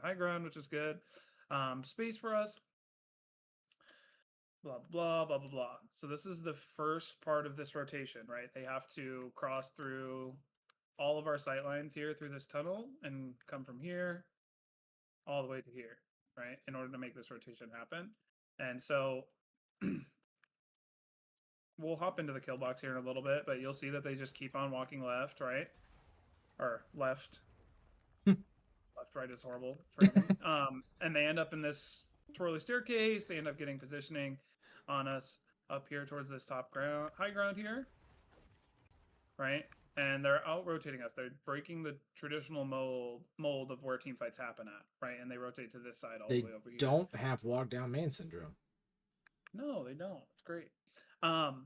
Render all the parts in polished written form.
high ground, which is good. Space for us. Blah, blah, blah, blah, blah. So this is the first part of this rotation, right? They have to cross through all of our sight lines here through this tunnel and come from here all the way to here, right? In order to make this rotation happen. And so we'll hop into the kill box here in a little bit, but you'll see that they just keep on walking left, right? Or left. Left, right is horrible phrasing. And they end up in this twirly staircase. They end up getting positioning on us up here towards this top ground, high ground here, right? And they're out rotating us. They're breaking the traditional mold of where team fights happen at, right? And they rotate to this side all They the way over here. don't have walk down main syndrome. No, they don't. It's great. And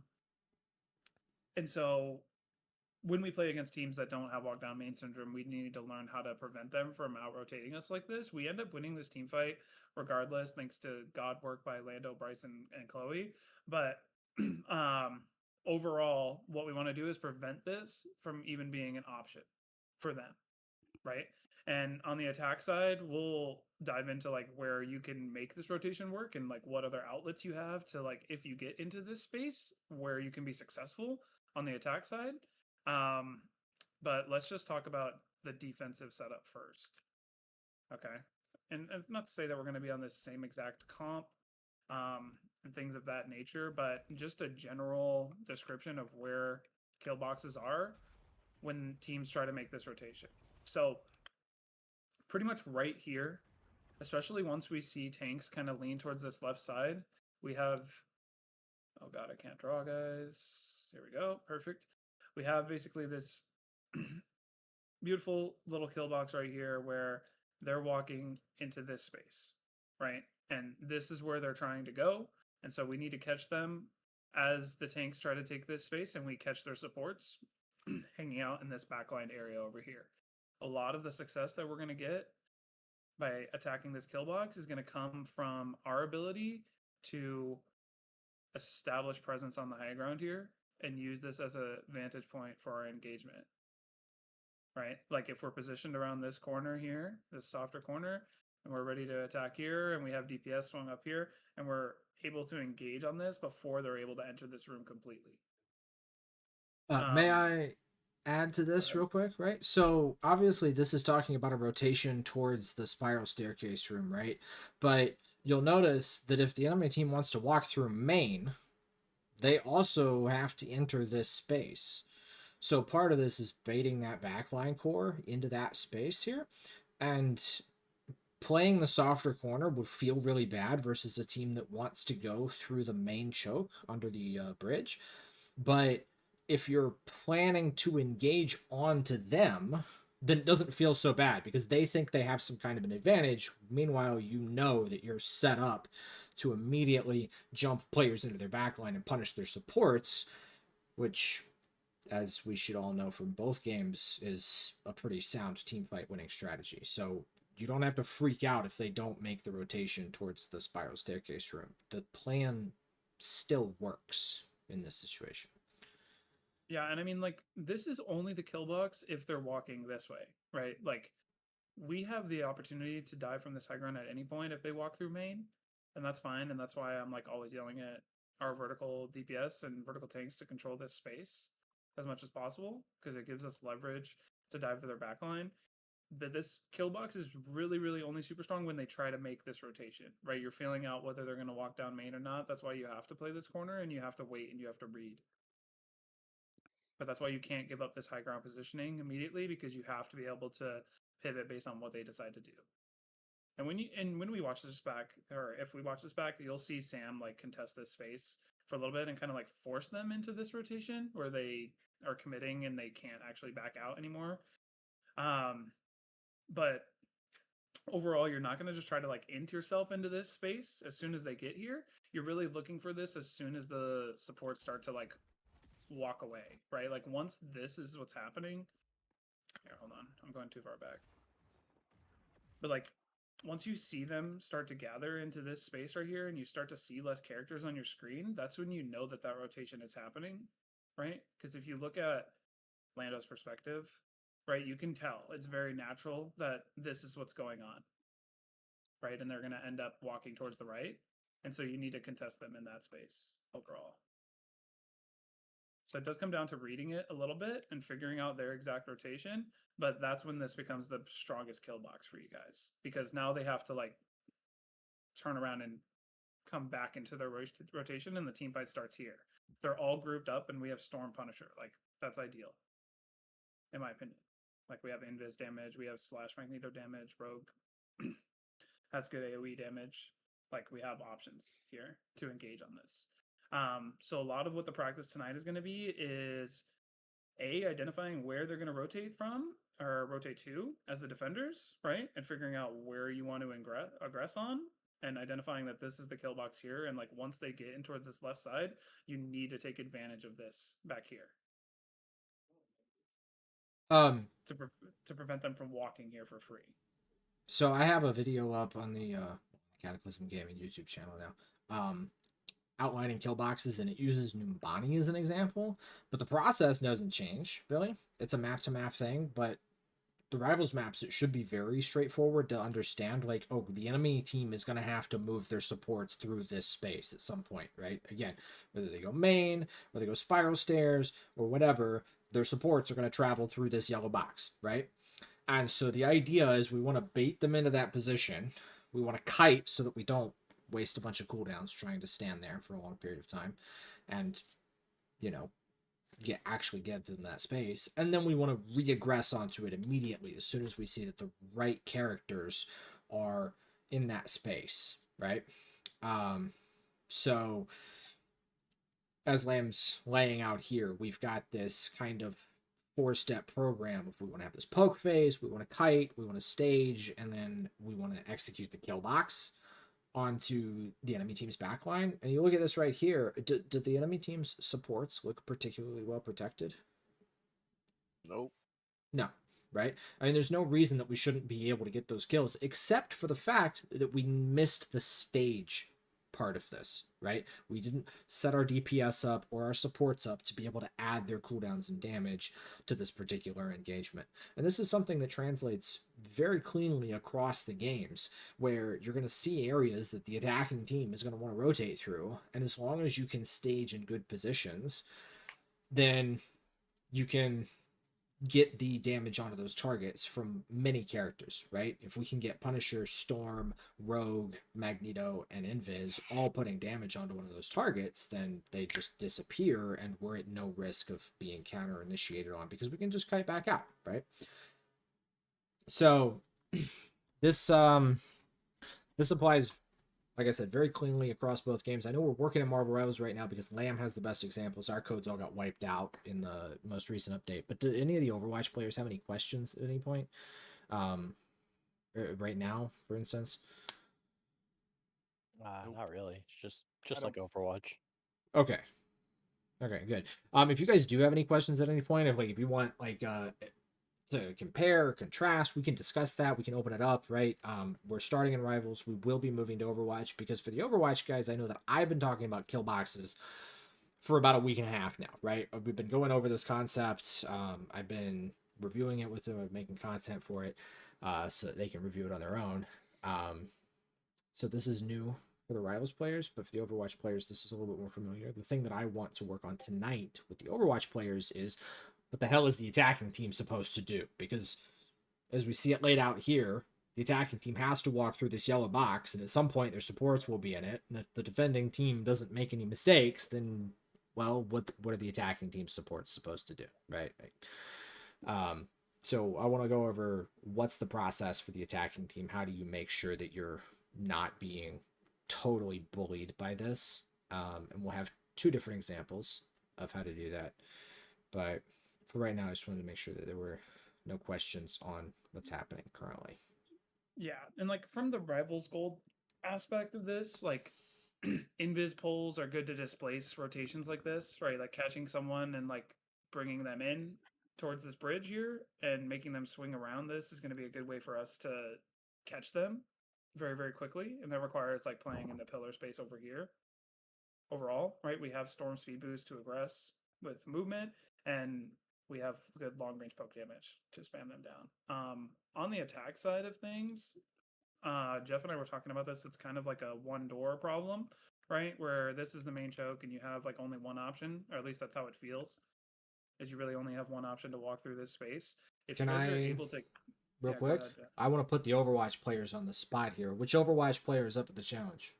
so when we play against teams that don't have walk down main syndrome, we need to learn how to prevent them from out rotating us like this. We end up winning this team fight regardless, thanks to God work by Lando, Bryce, and Chloe. But overall, what we want to do is prevent this from even being an option for them, right? And on the attack side, we'll dive into like where you can make this rotation work and like what other outlets you have to like if you get into this space where you can be successful on the attack side. But let's just talk about the defensive setup first. Okay. And it's not to say that we're going to be on this same exact comp and things of that nature, but just a general description of where kill boxes are when teams try to make this rotation. So pretty much right here, especially once we see tanks kind of lean towards this left side, we have, oh God, I can't draw, guys. Here we go. Perfect. We have basically this beautiful little kill box right here where they're walking into this space, right? And this is where they're trying to go. And so we need to catch them as the tanks try to take this space, and we catch their supports hanging out in this backline area over here. A lot of the success that we're going to get by attacking this kill box is going to come from our ability to establish presence on the high ground here and use this as a vantage point for our engagement, right? Like if we're positioned around this corner here, this softer corner, and we're ready to attack here, and we have DPS swung up here, and we're able to engage on this before they're able to enter this room completely. May I add to this real quick, right? So obviously this is talking about a rotation towards the spiral staircase room, right? But you'll notice that if the enemy team wants to walk through main, they also have to enter this space. So part of this is baiting that backline core into that space here. And playing the softer corner would feel really bad versus a team that wants to go through the main choke under the bridge. But if you're planning to engage onto them, then it doesn't feel so bad because they think they have some kind of an advantage. Meanwhile, you know that you're set up to immediately jump players into their backline and punish their supports, which, as we should all know from both games, is a pretty sound team fight winning strategy. So you don't have to freak out if they don't make the rotation towards the spiral staircase room. The plan still works in this situation. Yeah, and I mean, like, this is only the kill box if they're walking this way, right? Like, we have the opportunity to die from this high ground at any point if they walk through main, and that's fine. And that's why I'm like always yelling at our vertical DPS and vertical tanks to control this space as much as possible because it gives us leverage to dive for their backline. But this kill box is really, really only super strong when they try to make this rotation, right? You're feeling out whether they're going to walk down main or not. That's why you have to play this corner and you have to wait and you have to read. But that's why you can't give up this high ground positioning immediately because you have to be able to pivot based on what they decide to do. And when we watch this back, or if we watch this back, you'll see Sam like contest this space for a little bit and kind of like force them into this rotation where they are committing and they can't actually back out anymore. But overall, you're not going to just try to like int yourself into this space as soon as they get here. You're really looking for this as soon as the supports start to like walk away, right? Like once this is what's happening. Here, hold on. I'm going too far back. But like once you see them start to gather into this space right here and you start to see less characters on your screen, that's when you know that that rotation is happening, right? Because if you look at Lando's perspective, right, you can tell it's very natural that this is what's going on, right? And they're going to end up walking towards the right. And so you need to contest them in that space overall. So it does come down to reading it a little bit and figuring out their exact rotation, but that's when this becomes the strongest kill box for you guys, because now they have to like turn around and come back into their rotation, and the team fight starts here. They're all grouped up, and we have Storm Punisher. Like that's ideal, in my opinion. Like we have Invis damage, we have Slash Magneto damage, Rogue has good AoE damage. Like we have options here to engage on this. So a lot of what the practice tonight is going to be is identifying where they're going to rotate from or rotate to as the defenders, right? And figuring out where you want to aggress on, and identifying that this is the kill box here. And like once they get in towards this left side, you need to take advantage of this back here. To to prevent them from walking here for free. So I have a video up on the Cataclysm Gaming YouTube channel now, outlining kill boxes, and it uses Numbani as an example. But the process doesn't change, really. It's a map-to-map thing, but the Rivals maps, it should be very straightforward to understand. Like, oh, the enemy team is going to have to move their supports through this space at some point, right? Again, whether they go main, or they go spiral stairs, or whatever, their supports are going to travel through this yellow box, right? And so the idea is we want to bait them into that position. We want to kite so that we don't waste a bunch of cooldowns trying to stand there for a long period of time. And, you know, actually get them that space. And then we want to re-aggress onto it immediately as soon as we see that the right characters are in that space, right? So as Lamb's laying out here, we've got this kind of 4-step program. If we want to have this poke phase, we want to kite, we want to stage, and then we want to execute the kill box onto the enemy team's backline. And you look at this right here, do the enemy team's supports look particularly well protected? Nope. No, right? I mean, there's no reason that we shouldn't be able to get those kills, except for the fact that we missed the stage part of this, right? We didn't set our DPS up or our supports up to be able to add their cooldowns and damage to this particular engagement. And this is something that translates very cleanly across the games, where you're going to see areas that the attacking team is going to want to rotate through. And as long as you can stage in good positions, then you can get the damage onto those targets from many characters, right? If we can get Punisher, Storm, Rogue, Magneto, and Invis all putting damage onto one of those targets, then they just disappear and we're at no risk of being counter-initiated on, because we can just kite back out, right? So this applies, like I said, very cleanly across both games. I know we're working at Marvel Rivals right now because Lamb has the best examples. Our codes all got wiped out in the most recent update. But do any of the Overwatch players have any questions at any point? Right now, for instance? Nope. Not really. It's just like Overwatch. Okay. Okay, good. If you guys do have any questions at any point, if you want to compare or contrast, we can discuss that. We can open it up, right? We're starting in Rivals. We will be moving to Overwatch, because for the Overwatch guys, I know that I've been talking about kill boxes for about a week and a half now, right? We've been going over this concept. I've been reviewing it with them, making content for it, so that they can review it on their own. So this is new for the Rivals players, but for the Overwatch players, this is a little bit more familiar. The thing that I want to work on tonight with the Overwatch players is, what the hell is the attacking team supposed to do? Because as we see it laid out here, the attacking team has to walk through this yellow box, and at some point their supports will be in it. And if the defending team doesn't make any mistakes, then, well, what are the attacking team's supports supposed to do, right? So I want to go over what's the process for the attacking team. How do you make sure that you're not being totally bullied by this? And we'll have 2 different examples of how to do that. But for right now, I just wanted to make sure that there were no questions on what's happening currently. Yeah, and like from the Rivals Gold aspect of this, like invis pulls are good to displace rotations like this, right? Like catching someone and like bringing them in towards this bridge here and making them swing around this is going to be a good way for us to catch them very, very quickly. And that requires like playing in the pillar space over here. Overall, right? We have Storm speed boost to aggress with movement, and we have good long range poke damage to spam them down. On the attack side of things, Jeff and I were talking about this. It's kind of like a one door problem, right? Where this is the main choke and you have like only one option, or at least that's how it feels. Is you really only have one option to walk through this space. If Can you guys are I, able to, real yeah, go quick, ahead, Jeff. I want to put the Overwatch players on the spot here. Which Overwatch player is up at the challenge?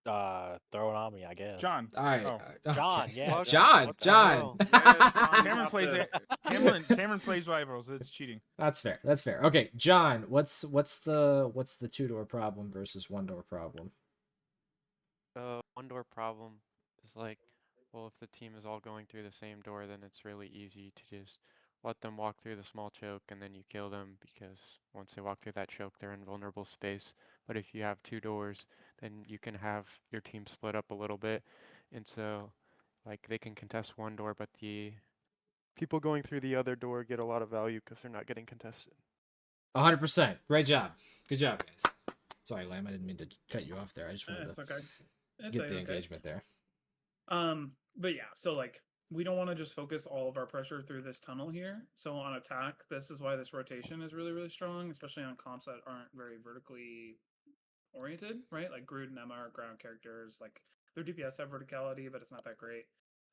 Throw it on me, I guess. John. All right. Oh. John, okay. yeah, John. What the John. hell? Yes, John, Cameron got plays this. Cameron plays rivals. It's cheating. That's fair. That's fair. Okay, John, what's the two-door problem versus one-door problem? One door problem is like, well, if the team is all going through the same door, then it's really easy to just let them walk through the small choke and then you kill them because once they walk through that choke, they're in vulnerable space. But if you have two doors, then you can have your team split up a little bit. And so, like, they can contest one door, but the people going through the other door get a lot of value because they're not getting contested. 100%. Great job. Good job, guys. Sorry, Lamb, I didn't mean to cut you off there. I just wanted It's to okay. It's get the okay. engagement there. But yeah, so like we don't want to just focus all of our pressure through this tunnel here. So on attack, this is why this rotation is really, really strong, especially on comps that aren't very vertically oriented, right? Like Groot and Emma are ground characters. Like their DPS have verticality, but it's not that great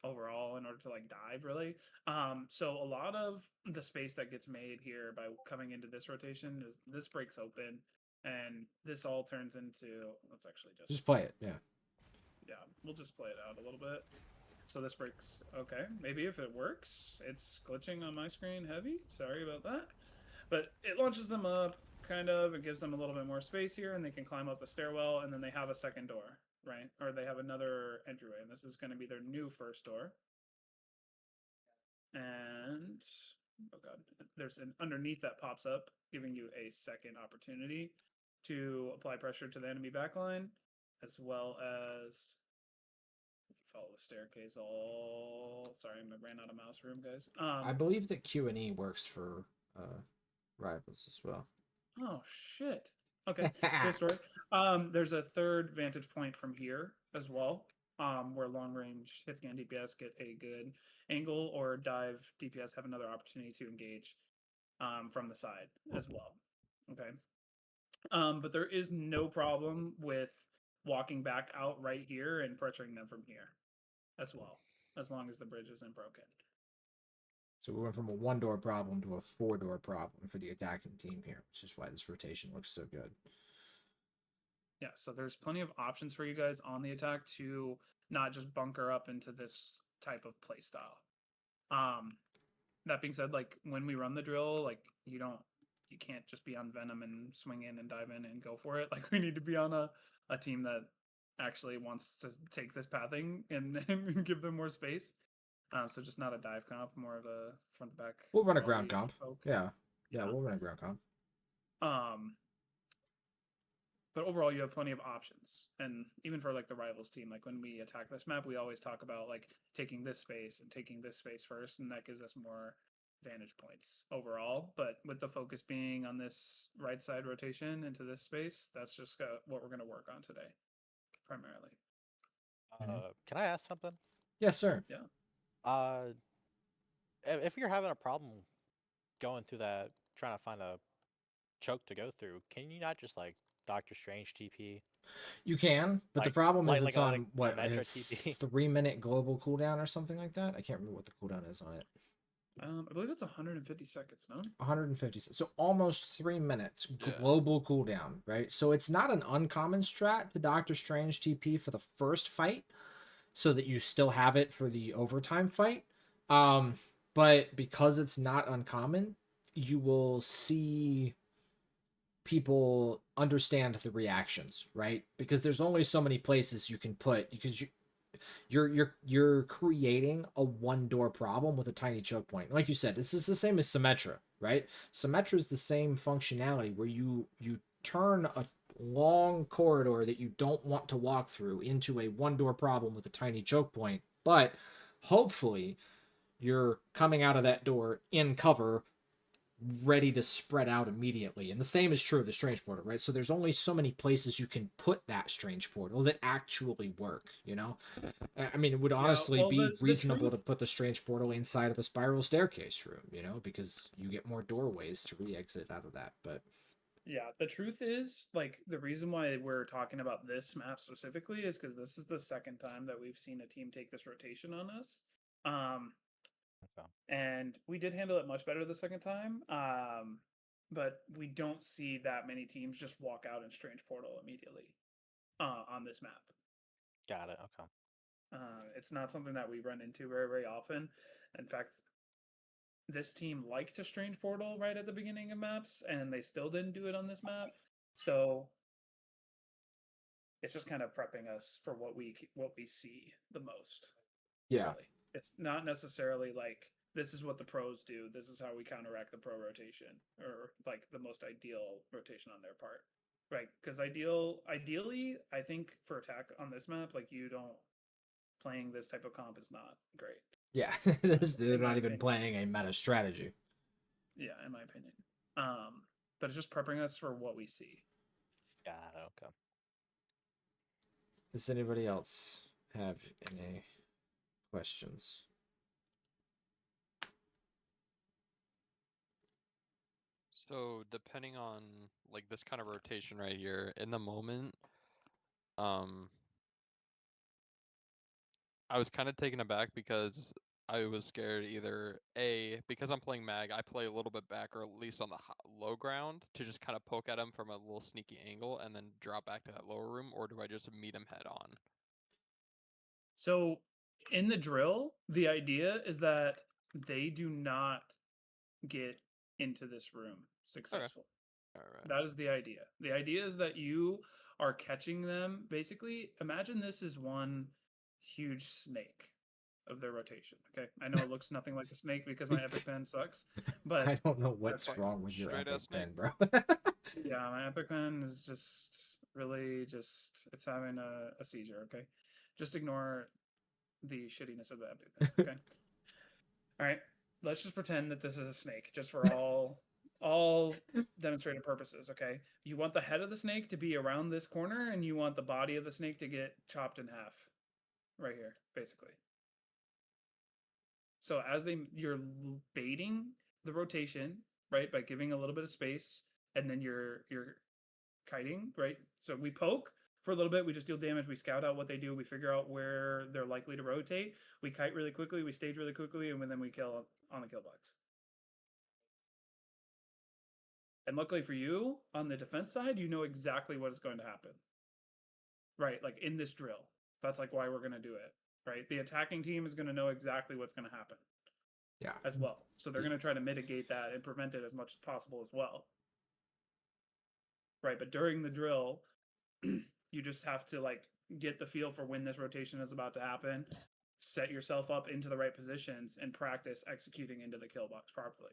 overall in order to like dive really. So a lot of the space that gets made here by coming into this rotation is this breaks open and this all turns into, let's actually Just play it. Yeah. Yeah, we'll just play it out a little bit. So this breaks, okay, maybe if it works. It's glitching on my screen heavy, sorry about that. But it launches them up, kind of, it gives them a little bit more space here, and they can climb up a stairwell, and then they have a second door, right? Or they have another entryway, and this is going to be their new first door. And, oh god, there's an underneath that pops up, giving you a second opportunity to apply pressure to the enemy backline, as well as follow the staircase all. Sorry, I ran out of mouse room, guys. I believe that Q&E works for rivals as well. Oh shit. Okay, cool story. There's a third vantage point from here as well, where long range hit scan DPS get a good angle, or dive DPS have another opportunity to engage from the side as well. Okay. But there is no problem with walking back out right here and pressuring them from here as well, as long as the bridge isn't broken. So we went from a one-door problem to a four-door problem for the attacking team here, which is why this rotation looks so good. Yeah, so there's plenty of options for you guys on the attack to not just bunker up into this type of play style. That being said, like when we run the drill, like you can't just be on Venom and swing in and dive in and go for it. Like we need to be on a team that actually wants to take this pathing and give them more space. So just not a dive comp, more of a front to back. We'll run a ground comp. Yeah, we'll run a ground comp. But overall, you have plenty of options, and even for like the rivals team, like when we attack this map, we always talk about like taking this space and taking this space first, and that gives us more vantage points overall. But with the focus being on this right side rotation into this space, that's just what we're going to work on today, primarily. Can I ask something? Yes, sir. Yeah. If you're having a problem going through that, trying to find a choke to go through, can you not just like Doctor Strange TP? You can, but the Like- problem is like it's a, on like, what, Symmetra a TP? 3-minute global cooldown or something like that. I can't remember what the cooldown is on it. I believe it's 150 seconds, no? 150, so almost 3 minutes Yeah. global cooldown, right? So it's not an uncommon strat to Doctor Strange TP for the first fight, so that you still have it for the overtime fight. But because it's not uncommon, you will see people understand the reactions, right? Because there's only so many places you can put, because you're creating a one-door problem with a tiny choke point. Like you said, this is the same as Symmetra, right? Symmetra is the same functionality where you turn a long corridor that you don't want to walk through into a one-door problem with a tiny choke point, but hopefully you're coming out of that door in cover, ready to spread out immediately. And the same is true of the strange portal, right? So there's only so many places you can put that strange portal that actually work, you know? I mean, it would honestly be reasonable to put the strange portal inside of the spiral staircase room, you know, because you get more doorways to re-exit out of that. But Yeah, the truth is, like, the reason why we're talking about this map specifically is because this is the second time that we've seen a team take this rotation on us. Okay. And we did handle it much better the second time. But we don't see that many teams just walk out in Strange Portal immediately on this map. Got it. Okay. It's not something that we run into very, very often. In fact, this team liked to Strange Portal right at the beginning of maps, and they still didn't do it on this map. So it's just kind of prepping us for what we see the most. Yeah. Really. It's not necessarily like this is what the pros do. This is how we counteract the pro rotation, or like the most ideal rotation on their part, right? Because ideally, I think for attack on this map, like you don't playing this type of comp is not great. Yeah, they're In my not even opinion. playing a meta strategy. Yeah, in my opinion. But it's just prepping us for what we see. Got it. Okay. Does anybody else have any questions? So depending on like this kind of rotation right here, in the moment, I was kind of taken aback because I was scared either A, because I'm playing mag, I play a little bit back or at least on the low ground to just kind of poke at him from a little sneaky angle and then drop back to that lower room, or do I just meet him head on? So in the drill, the idea is that they do not get into this room successful. All right. That is the idea. The idea is that you are catching them. Basically, imagine this is one huge snake of their rotation. Okay, I know it looks nothing like a snake because my epic pen sucks, but I don't know what's fine. wrong with your Straight epic ass pen, snake. bro. yeah, my epic pen is just really just it's having a seizure. Okay, just ignore the shittiness of the epic pen. Okay. All right. Let's just pretend that this is a snake, just for all demonstrated purposes. Okay. You want the head of the snake to be around this corner, and you want the body of the snake to get chopped in half, right here, basically. So as you're baiting the rotation, right, by giving a little bit of space, and then you're kiting, right? So we poke for a little bit, we just deal damage, we scout out what they do, we figure out where they're likely to rotate, we kite really quickly, we stage really quickly, and then we kill on the kill box. And luckily for you, on the defense side, you know exactly what is going to happen. Right, like in this drill. That's like why we're going to do it, right? The attacking team is going to know exactly what's going to happen. Yeah. As well. So they're going to try to mitigate that and prevent it as much as possible as well. Right, but during the drill, you just have to like get the feel for when this rotation is about to happen, set yourself up into the right positions, and practice executing into the kill box properly.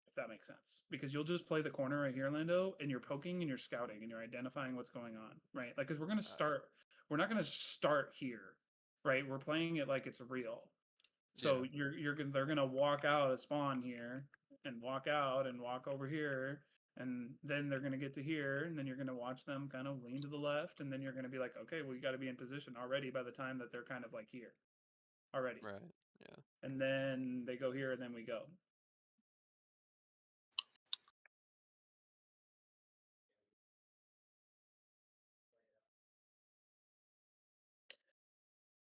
If that makes sense. Because you'll just play the corner right here, Lando, and you're poking and you're scouting and you're identifying what's going on, right? Like, because we're not going to start here, right? We're playing it like it's real. So they're gonna walk out of spawn here and walk out and walk over here, and then they're gonna get to here, and then you're gonna watch them kind of lean to the left, and then you're gonna be like, okay, well, you got to be in position already by the time that they're kind of like here already. Right. Yeah. And then they go here, and then we go.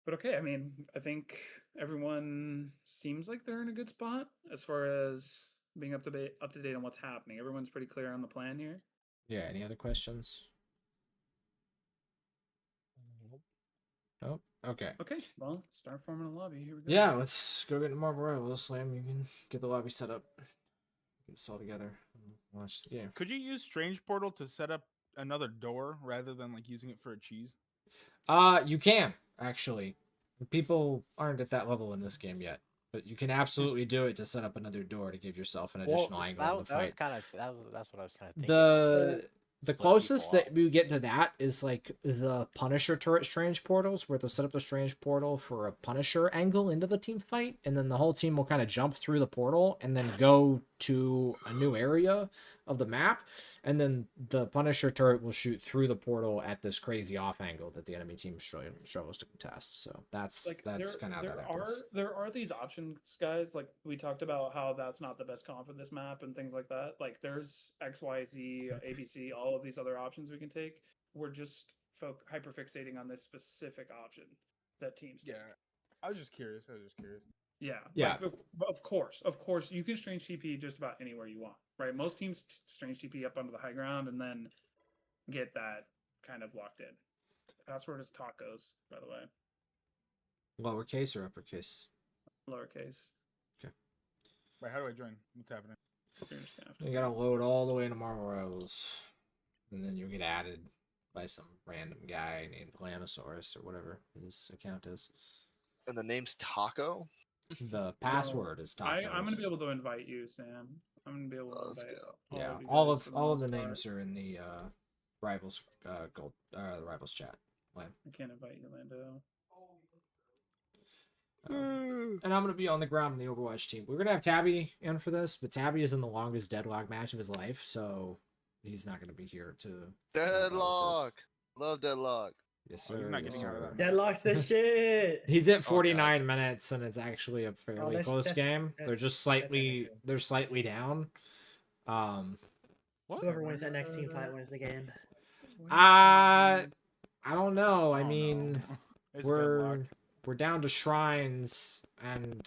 But okay, I mean, I think everyone seems like they're in a good spot as far as being up to date on what's happening. Everyone's pretty clear on the plan here. Yeah, any other questions? Oh, okay. Okay, well, start forming a lobby. Here we go. Yeah, let's go get Marble Royal. Slam, you can get the lobby set up. Get this all together. Watch the game. Could you use Strange Portal to set up another door rather than like using it for a cheese? You can actually. People aren't at that level in this game yet, but you can absolutely do it to set up another door to give yourself an additional angle in the fight. That's what I was kind of thinking. The split closest people that we get to that is like the Punisher turret Strange Portals, where they'll set up the Strange Portal for a Punisher angle into the team fight, and then the whole team will kind of jump through the portal and then go to a new area of the map, and then the Punisher turret will shoot through the portal at this crazy off angle that the enemy team struggles to contest. So that's Like kind of how that happens. there are these options, guys. Like we talked about how that's not the best comp for this map and things like that. Like there's XYZ, ABC, all of these other options we can take. We're just hyper fixating on this specific option that teams take. Yeah, I was just curious. Yeah. Yeah. Like, of course, you can strange TP just about anywhere you want, right? Most teams strange TP up onto the high ground and then get that kind of locked in. Password is tacos, by the way. Lowercase or uppercase? Lowercase. Wait, how do I join? What's happening? You're just gonna have to You gotta load all the way into Marvel Rivals, and then you'll get added by some random guy named Glammosaurus or whatever his account is. And the name's Taco? The password is tacos. I'm gonna be able to invite you, Sam. I'm gonna be able to Let's invite. go. Yeah, you all guys of for all of the most part. names are in the Rivals gold the Rivals chat. I can't invite you, Lando. And I'm gonna be on the ground on the Overwatch team. We're gonna have Tabby in for this, but Tabby is in the longest deadlock match of his life, so he's not gonna be here to. Deadlock! Love Deadlock. Yes, Oh, sir. he's not yes, getting out of sir. that. Deadlock's the shit. He's at 49 minutes, and it's actually a fairly that's- close that's- game. They're that's- just that's slightly good. they're slightly down. What? Whoever wins that next team fight wins the game. I don't know. I Oh, mean, no. It's we're deadlocked. we're down to shrines, and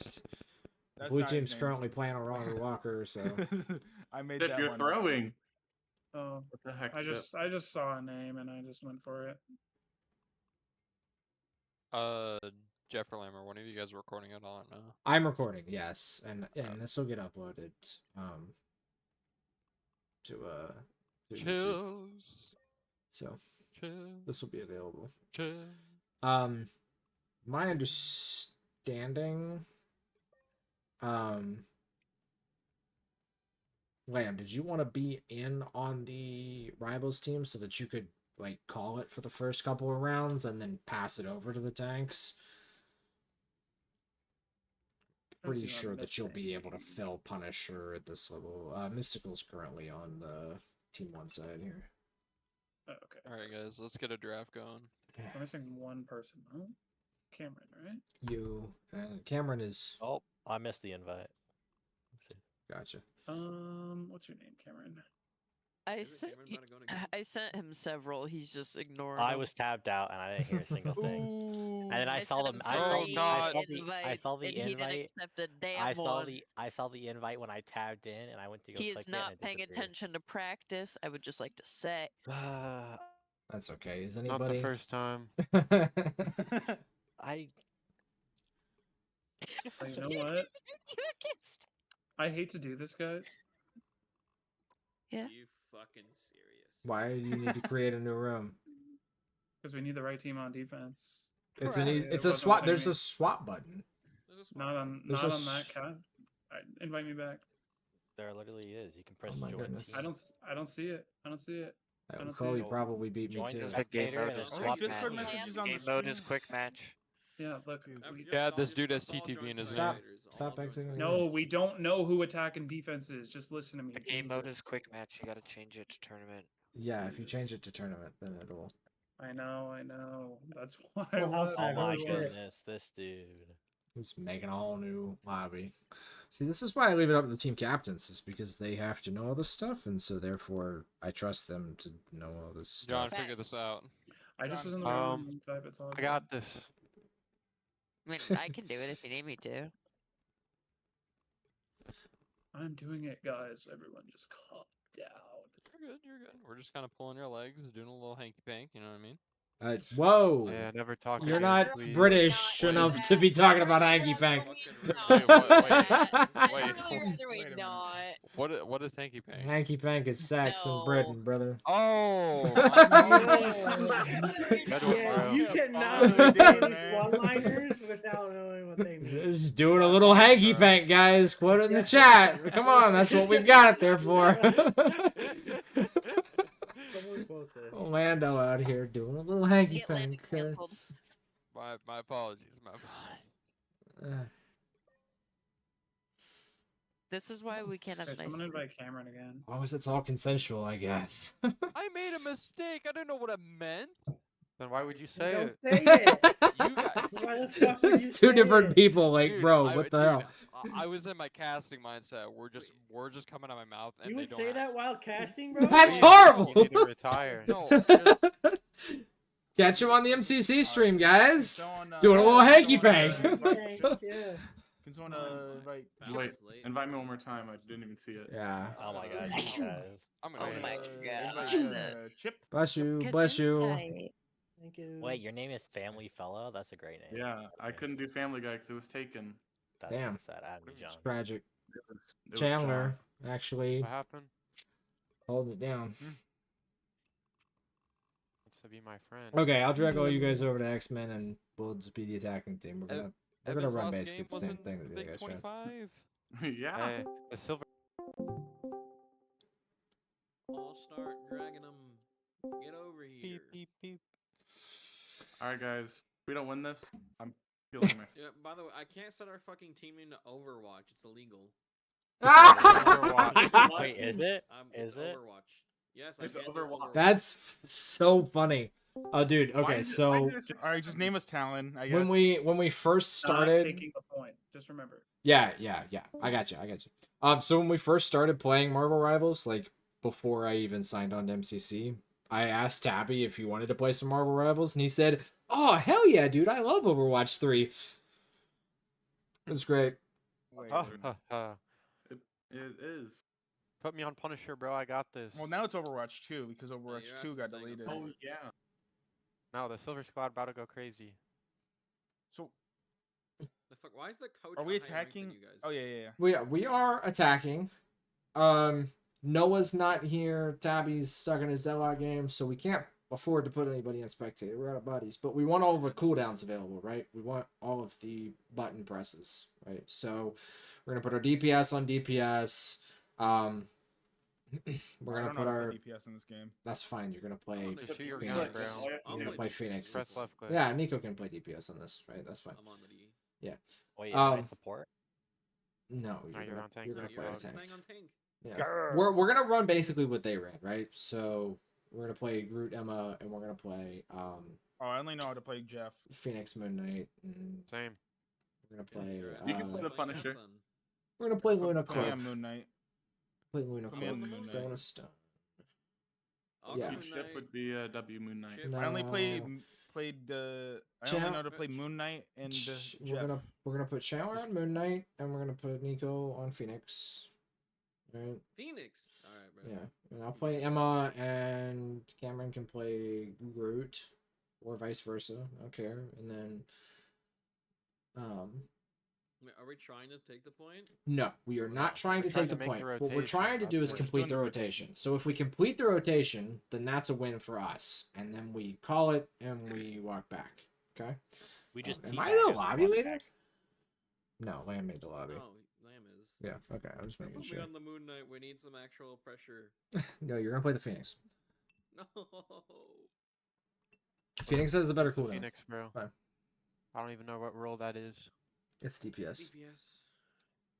That's blue not his team's name. currently playing a Ronald Walker. So I made If that you're one. throwing, Oh, what the heck? I just saw a name and I just went for it. Jeff or Lammer, one of you guys recording it on now? I'm recording, yes, and this will get uploaded to YouTube. Chills. So Chill. this will be available. Chill. My understanding, Lamb, did you want to be in on the Rivals team so that you could like call it for the first couple of rounds and then pass it over to the tanks? Pretty see what sure I'm that you'll be able to missing. fill Punisher at this level. Mystical's currently on the Team 1 side here. Oh, okay. Alright, guys, let's get a draft going. We're missing one person. Huh? Cameron, right? You Cameron is Oh, I missed the invite. Oopsie. gotcha. What's your name, Cameron? I sent him several. He's just ignoring I them. was tabbed out and I didn't hear a single thing. Ooh. And then I saw sent them. him I saw, three I saw the invites, and he didn't invite. accept a damn I saw one. the invite when I tabbed in, and I went to go He click is not it, and paying it disappeared. attention to practice. I would just like to say. That's okay. Is Not anybody? the first time. I Oh, you know what? I hate to do this, guys. Yeah. You fucking serious? Why do you need to create a new room? Because we need the right team on defense. It's Correct. it's It a wasn't swap. letting There's me. a swap button. Not on There's not a on that s- cat. Invite me back. there literally is. You can press Oh my join goodness. team. I don't see it. I don't see it. I don't would see call it. you probably beat me Join too. the It's a game spectator mode and then is Oh, swap Discord match. messages on the Game mode is screen? quick match. Yeah, look. this dude has TTV in his Stop. name. Stop exiting. No, we don't know who attack and defense is. Just listen to me. The game mode Jesus. is quick match. You gotta change it to tournament. Yeah, if you change it to tournament, then it'll. I know. That's why. Full house Oh back, my holy shit. goodness, this dude. He's making a whole new lobby. See, this is why I leave it up to the team captains, is because they have to know all this stuff, and so therefore I trust them to know all this John, stuff. figure this out. I just was in the Um, room type. It's all I good. got this. I mean, I can do it if you need me to. I'm doing it, guys. Everyone, just calm down. You're good, you're good. We're just kind of pulling your legs, doing a little hanky pank, you know what I mean? Whoa! Yeah, never talk You're again, not please. British Wait. enough to be talking about hanky pank. Wait, I'd wait. really rather we Wait a minute. not. What is hanky pank? Hanky pank is sex in No. Britain, brother. Oh! Good one, Yeah, bro. you Oh, cannot dude, say these man. one-liners without knowing what they mean. Just doing a little hanky pank, guys. Quote it in the chat. Come on, that's what we've got it there for. Someone quote this. Lando out here doing a little hanky Get Landon pank. canceled. My apologies, my apologies. This is why we can't have Hey, nice. someone invite Cameron again. As long as it's all consensual, I guess. I made a mistake. I didn't know what it meant. Then why would you say Don't it? say it. You guys. Why the fuck would you Two say different it? people, like, Dude, bro, I- what the dude, hell? I was in my casting mindset. Words just coming out of my mouth, and You they would don't say have- that while casting, bro? That's Oh, horrible. You need to retire. No, just Catch him on the MCC stream, guys. Someone, Doing a little someone, hanky invite pank. Ship. Yeah. Can someone invite? Wait, invite me one more time. I didn't even see it. Yeah. Oh my god, these guys. I'm Oh gonna my invite, god. Chip. Bless you, bless you. Thank you. Wait, your name is Family Fella? That's a great name. Yeah, I Okay. couldn't do Family Guy because it was taken. That's Damn. sad. I had me, John. It's tragic. It was Chandler, actually, What happened? hold it down. Wants to be my friend. Okay, I'll drag all you guys over to X-Men, and we'll just be the attacking team. We're gonna Evan's run last basically game the same wasn't thing that the big other guys tried. 25. Yeah. Hey, the silver. I'll start dragging them. Get over here. Beep beep beep. All right, guys. If we don't win this, I'm killing myself. Yeah, by the way, I can't set our fucking team into Overwatch. It's illegal. Overwatch. Wait, is it? It's Is it? Overwatch. Yes, I It's can't do Overwatch. That's so funny. Oh, dude. Why Okay, is it- so why is it All right, just name us Talon. I guess. when we first Not started, taking the point. Just remember. yeah. I got you. So when we first started playing Marvel Rivals, like before I even signed on to MCC, I asked Tabby if he wanted to play some Marvel Rivals, and he said, "Oh hell yeah, dude! I love Overwatch 3. It was great." Wait, Ha, wait. ha, ha. It is. Put me on Punisher, bro. I got this. Well, now it's Overwatch 2 because Overwatch your 2 ass got is staying deleted. up. Oh yeah. No, the Silver Squad about to go crazy. So The fuck? Why is the coach? are we a higher rank than attacking? You guys? Oh yeah. We are attacking. Noah's not here. Tabby's stuck in his Zellot game, so we can't afford to put anybody in spectator. We're out of buddies, but we want all of the cooldowns available, right? We want all of the button presses, right? So we're gonna put our DPS on DPS. We're I gonna don't put know how to our. play DPS in this game. That's fine. You're gonna play. Just shoot your Phoenix. gun, bro. I'll You're gonna play play Phoenix. Press It's- left click. Yeah, Nico can play DPS on this, right? That's fine. I'm on the D. Wait, am I Um, support? No, No, you're gonna, on tank, you're gonna right, play bro. a tank. Staying on tank. Yeah. Grr. We're gonna run basically what they ran, right? So we're gonna play Groot, Emma, and we're gonna play Oh, I only know how to play Jeff. Phoenix, Moon Knight, and Same. we're gonna play. You can play the Playing Punisher. Jeff, then. We're gonna play Put- Luna put me Cloak. on Moon Knight. Play Luna put me on Cloak. Moon So I Knight. wanna start. I'll Yeah. go Good ship Knight. would be W Moon Knight. Ship. I only No. played I only know how to play Moon Knight and We're Jeff. gonna put Shower on Moon Knight, and we're gonna put Nico on Phoenix. Right? Phoenix. All right, bro. Yeah, and I'll play Emma, and Cameron can play Groot, or vice versa. I don't care. And then, Wait, are we trying to take the point? no, we are not trying to We're trying take the to make point. the What we're rotation, trying to do that's is it. complete the rotation. So if we complete the rotation, then that's a win for us, and then we call it and we walk back. Okay? We just. Am teabag I as the we lobby walk leader? back. No, Lamb made the lobby. No, Lamb is. Yeah. Okay, I was making Put me sure. on the Moon Knight. We need some actual pressure. No, you're gonna play the Phoenix. No. Phoenix has the better It's the cooldown. Phoenix, bro. Fine. I don't even know what role that is. It's DPS. DPS.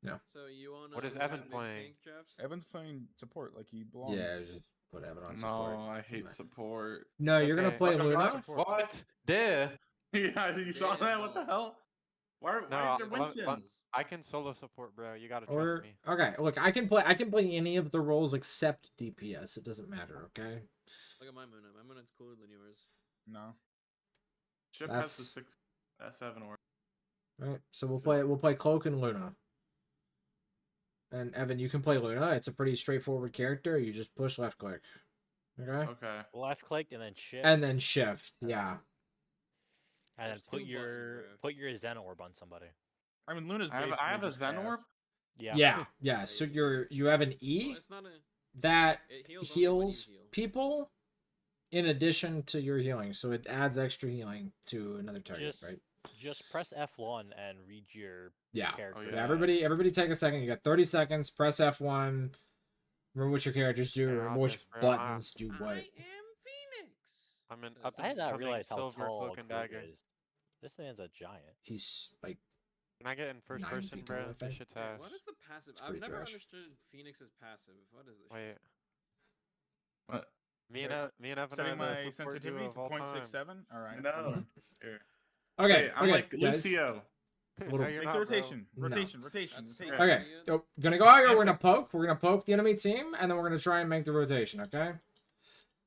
Yeah. So you want? What is Evan playing? Jeff? Evan's playing support like he belongs. Yeah, just put Evan on No, support. I hate support. No, you're gonna Okay. play Fuck, I'm not Luna. support. What? Duh. Yeah, you saw that? What the hell? Why No, is there let- Winston? I can solo support, bro. You gotta trust Or me. okay, look, I can play any of the roles except DPS. It doesn't matter, okay? Look at my Moon Knight. My Moon Knight's cooler than yours. No. Chip That's- has the 6 S7 or Alright, so we'll play Cloak and Luna. And Evan, you can play Luna. It's a pretty straightforward character. You just push left click. Okay? okay. Left click and then shift. And then shift. Yeah. And then There's put two your buttons, bro. Zen orb on somebody. I mean, Luna's I have basically a just Zen orb. fast. Yeah. Yeah. So you have an E Well, it's not a. that It heals only when you heals heal. people in addition to your healing. So it adds extra healing to another target, Just- right? Just press F1 and read your Yeah. character. yeah. Yeah, everybody take a second. You got 30 seconds. Press F1. Remember what your characters do. Yeah, Remember I'll which just grab buttons do I what. am Phoenix. I'm an Says- up I did not and realize how silver tall cloak and Groot dagger. is. This man's a giant. He's like Can I get in first 9 person, feet tall, bro? I This think. shit's Wait, ass. what is the passive? It's I've pretty never trash. understood Phoenix's passive. What is this? Wait, What? me and Evan Setting are the my support duo sensitivity of to all time. 0.67. All right. No. Here. Okay, Wait, I'm okay, like guys. Lucio. Little- No, you're Make not, the bro. rotation. No. Rotation. That's Rotation. so Okay, idiot. so gonna go out here. We're gonna poke. We're gonna poke the enemy team, and then we're gonna try and make the rotation. Okay.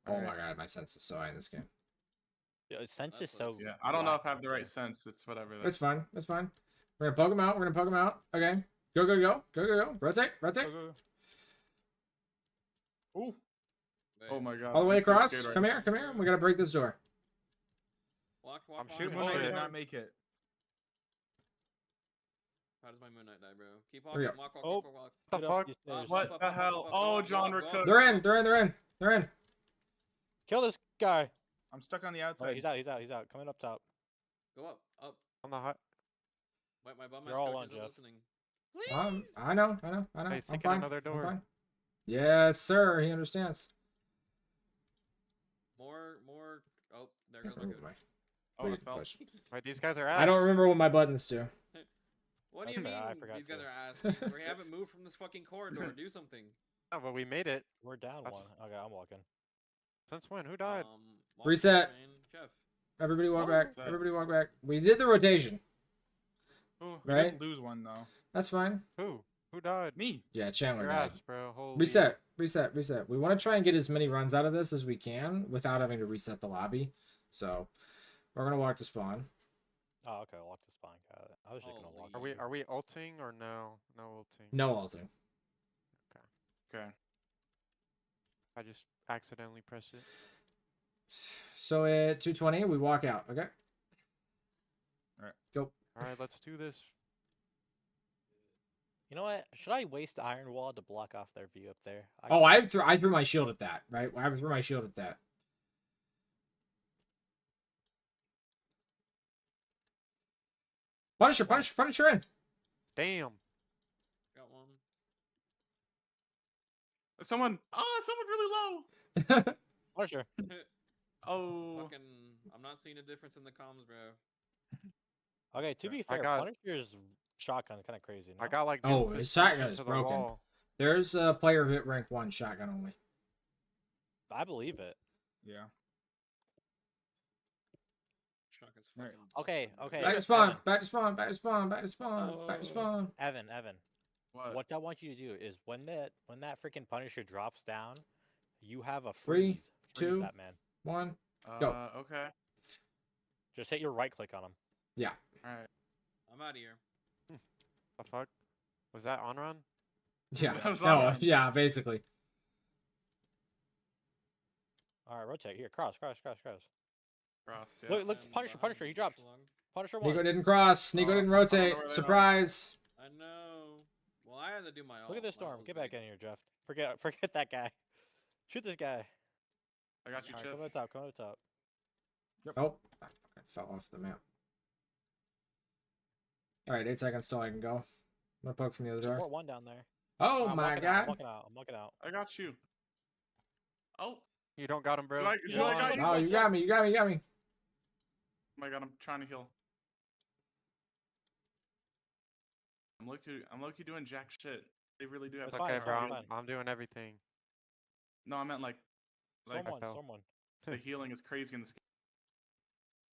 Oh Alright. my god, my sense is so high in this game. Yo, sense That's is so. what Yeah, I don't know if I have whack the right these days. sense. It's whatever. That's fine. That's fine. We're gonna poke him out. We're gonna poke him out. Okay. Go, go, go. Go, go, go. Rotate. Rotate. Go, go, go. Ooh. Wait, Oh my god. All the way I'm so across. scared right Come now. here. Come here. We gotta break this door. Walk, walk, I'm walk, shooting walk, Moon Knight shit. did walk. not make it. How does my Moon Knight die, bro? Keep Here we walking. go. Walk, walk, Oh. walk, walk, walk. The Get up fuck? these stairs. What the hell? Go Oh, up, John go up, go Rico. up, They're go in. up. They're in. They're in. They're in. Kill this guy. I'm stuck on the Oh, outside. wait, he's out. He's out. He's out. Coming up top. Go up, up. On the hot. Wait, my bum You're all coach on, isn't Jeff. listening. Please. I know. I know. I know. Hey, I'm taking fine. another I'm door. fine. Yes, sir. He understands. More. Oh, there goes my Oh, coach. my. Oh, it Wait, fell. push. Wait, these guys are ass. I don't remember what my buttons do. What do you That's mean? fair, I forgot These guys to. are asking. We haven't moved from this fucking corridor. Do something. No, but we made it. We're down That's- one. Okay, I'm walking. Since when? Who died? Walk Reset. back, man. Jeff. Everybody walk Oh, back. sorry. Everybody walk back. We did the rotation. Ooh, we Right? did lose one though. That's fine. Who? Who died? Me. Yeah, Chandler Your died. ass, bro. Holy. Reset. Reset. Reset. We want to try and get as many runs out of this as we can without having to reset the lobby. So we're gonna walk to spawn. Oh, okay. Walk to spawn. Got it. I was just gonna walk. Holy- Are we ulting or no? No ulting. No ulting. Okay. I just accidentally pressed it. So at 220, we walk out. Okay. Alright. Go. Alright, let's do this. You know what? Should I waste the iron wall to block off their view up there? Oh, I threw my shield at that. Right. I threw my shield at that. Punisher. Punisher. Punisher in. Damn. Got one. Someone really low. Punisher. Oh. Fucking. I'm not seeing a difference in the comms, bro. Okay, to be I fair, got- Punisher's shotgun kind of crazy. I no? got like. Oh, doofus his shotgun pushing is to the broken. wall. There's a player who hit rank 1 shotgun only. I believe it. Yeah. Shotgun's Alright. fucking Okay, busted, okay. bro. Back to spawn. Evan. Back to spawn. Back to spawn. Back to spawn. Back to spawn. Evan. What? What I want you to do is when that freaking Punisher drops down, you have a 3, freeze. Freeze 2. that man. 1. Go. Okay. Just hit your right click on him. Yeah. All right. I'm out of here. The fuck? Was that on run? Yeah. That was No. on. Yeah. Basically. All right, rotate here. Cross. Cross, yeah. Look, And Punisher. behind He you, dropped. Schlong. Punisher one. Nico didn't cross. Nico Oh, didn't I don't know rotate. where they are. Surprise. I know. Well, I had to do my. Look at this ult, that storm. was Get back big. in here, Jeff. Forget that guy. Shoot this guy. I got you, All right, Chip. come to the top. Come to the top. Oh, I fell off the map. All right, 8 seconds till I can go. I'm gonna poke from the other door. Support one down there. Oh I'm my walking out, god. I'm walking out. I got you. Oh. You don't got him, bro. Should I- should I got you? Oh, you got me. You got me. You got me. Oh my god, I'm trying to heal. I'm low-key doing jack shit. They really do have. It's It's okay, fine, bro. it's fine. I'm doing everything. No, I meant like Storm one. fell. Storm one. the healing is crazy in this game.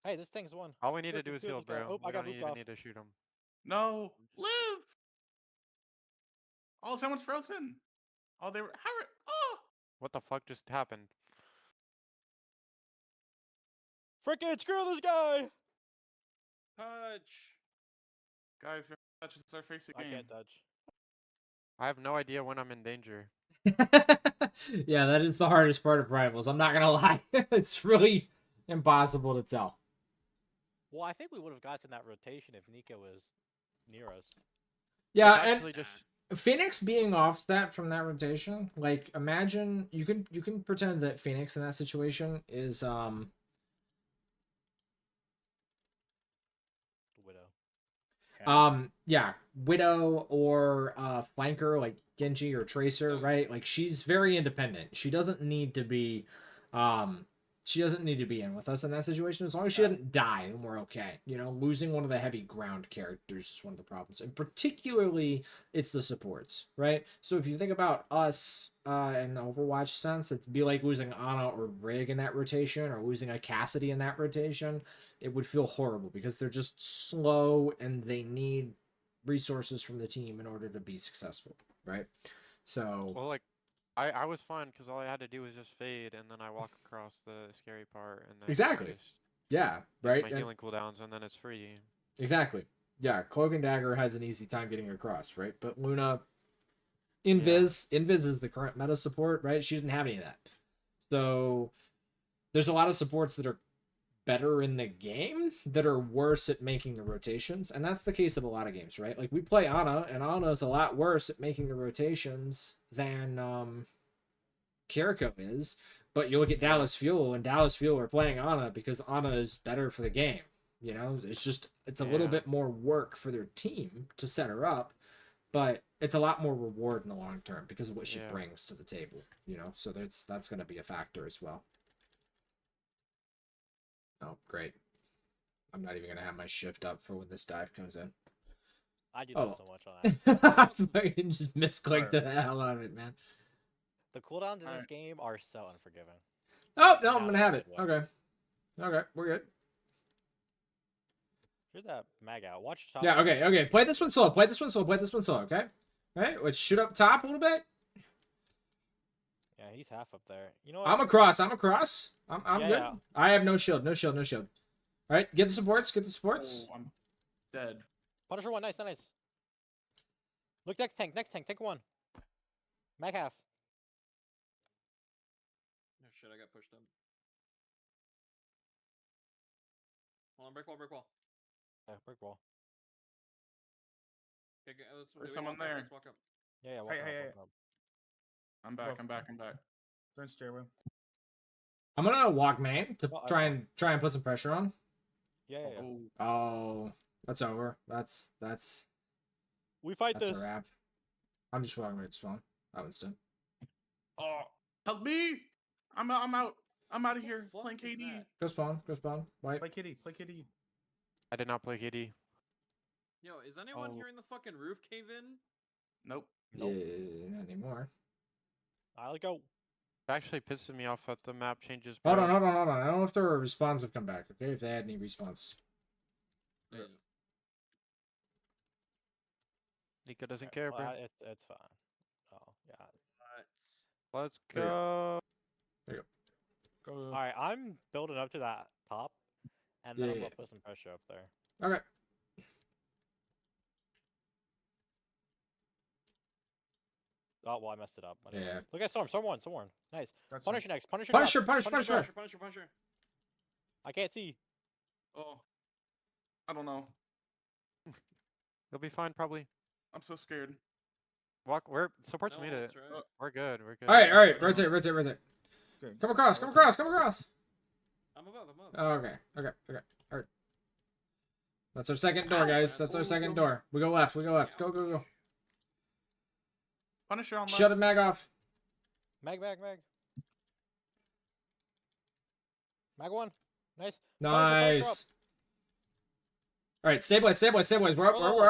Hey, this thing's one. All we need to Look, do look, is look, heal, look, bro. oh, I We got don't booped even off. need to shoot him. No, live. Oh, someone's frozen. Oh, they were. Oh. What the fuck just happened? Frickin' screw this guy! Touch. Guys, that's just our face I game. can't touch. I have no idea when I'm in danger. Yeah, that is the hardest part of rivals. I'm not gonna lie. It's really impossible to tell. Well, I think we would have gotten that rotation if Nika was near us. Yeah, It's and actually just Phoenix being offset from that rotation, like imagine you can pretend that Phoenix in that situation is Widow. yeah, Widow or flanker like Genji or Tracer, right? Like she's very independent. She doesn't need to be she doesn't need to be in with us in that situation. As long as she doesn't die, then we're okay. You know, losing one of the heavy ground characters is one of the problems, and particularly it's the supports, right? So if you think about us in the Overwatch sense, it'd be like losing Ana or Rig in that rotation, or losing a Cassidy in that rotation. It would feel horrible because they're just slow and they need resources from the team in order to be successful, right? So Well, like, I was fine because all I had to do was just fade, and then I walk across the scary part, and then exactly, I just yeah, use right. my healing cooldowns, and then it's free. Exactly. Yeah, Cloak and Dagger has an easy time getting across, right? But Luna, Invis is the current meta support, right? She didn't have any of that. So there's a lot of supports that are better in the game that are worse at making the rotations, and that's the case of a lot of games, right? Like we play Ana, and Ana's a lot worse at making the rotations than Kiriko is. But you look at Dallas Fuel, and Dallas Fuel are playing Ana because Ana is better for the game. You know, it's a little bit more work for their team to set her up, but it's a lot more reward in the long term because of what she brings to the table. You know, so that's going to be a factor as well. Oh, great! I'm not even going to have my shift up for when this dive comes in. I do that so much on that. I can just misclick the hell out of it, man. The cooldowns in this game are so unforgiving. Oh no, I'm gonna have it. Okay, we're good. Shoot that mag out. Watch top. Yeah, okay. Play this one solo. Play this one solo. Okay. All right, let's shoot up top a little bit. Yeah, he's half up there. You know what? I'm across. I'm good. Yeah. I have no shield. All right, get the supports. Oh, I'm dead. Punisher one. Nice. Look, next tank. Tank one. Mag half. Oh shit, I got pushed up. Hold on, brick wall. Yeah, brick wall. Okay, There's someone there. Let's walk up. Yeah, walk up. I'm back. Turn stairwell. I'm gonna walk main to try and put some pressure on. Yeah. Oh, that's over. That's we fight that's this. a wrap. I'm just walking right to spawn. That one's done. Oh, help me! I'm out. I'm out of here. Playing KD. Go spawn. Wipe. Play kitty. I did not play KD. Yo, is anyone hearing the fucking roof cave in? Nope. Yeah, not anymore. I'll go. It actually pisses me off that the map changes. Hold on. I don't know if their respawns have come back. Okay, if they had any respawns. Nico doesn't care, bro. It's fine. Oh yeah. Let's go. There you go. All right, I'm building up to that top, and then I'm gonna put some pressure up there. Okay. Oh well, I messed it up. Yeah. Look at Storm one. Nice. That's Punisher next. Punisher. Punisher. I can't see. Oh, I don't know. You'll be fine, probably. I'm so scared. We're support's made it. Right. We're good. All right. Rotate. Good. Come across. I'm above. Okay. All right. That's our second door, guys. That's our second door. We go left. Go. Punisher on left. Shut it, mag off. Mag. Mag one. Nice. Nice. All right, stabilize. We're up. All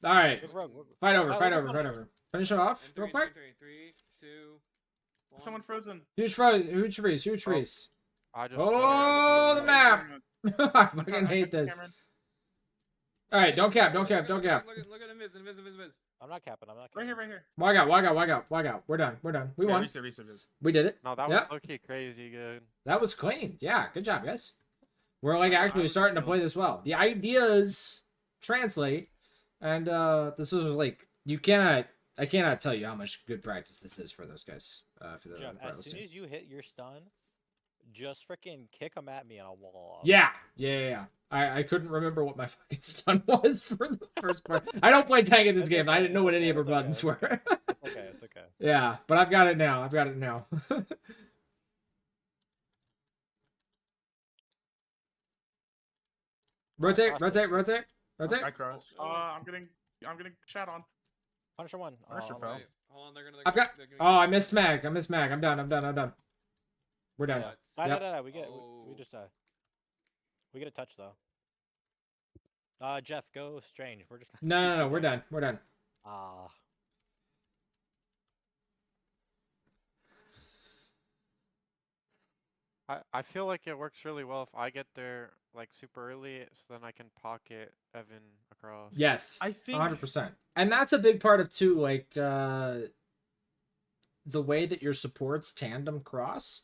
right. Fight over. Finish it off real quick. 3, 2, 1. Someone frozen. Huge freeze. I just. Oh, the map. I fucking hate this. All right, don't cap. Look at Invis. I'm not capping. Right here. Wag out. We're done. We won. Reset. We did it. No, that was low-key crazy good. That was clean. Yeah, good job, guys. We're like actually starting to play this well. The ideas translate, and this is like I cannot tell you how much good practice this is for those guys. For the Jeff, as soon as you hit your stun, just freaking kick them at me and I'll wall off. Yeah. I couldn't remember what my fucking stun was for the first part. I don't play tank in this game. I didn't know what any of her buttons were. It's okay. Yeah, but I've got it now. Rotate. I cross. I'm getting shot on. Punisher one. Punisher fell. Hold on, they're gonna. I missed mag. I'm done. We're done. No, Yep. no, we get we just we get a touch though. Jeff, go strange. We're just No, we're done. We're done. Ah. I feel like it works really well if I get there like super early, so then I can pocket Evan across. Yes, I think 100%. And that's a big part of too, like the way that your supports tandem cross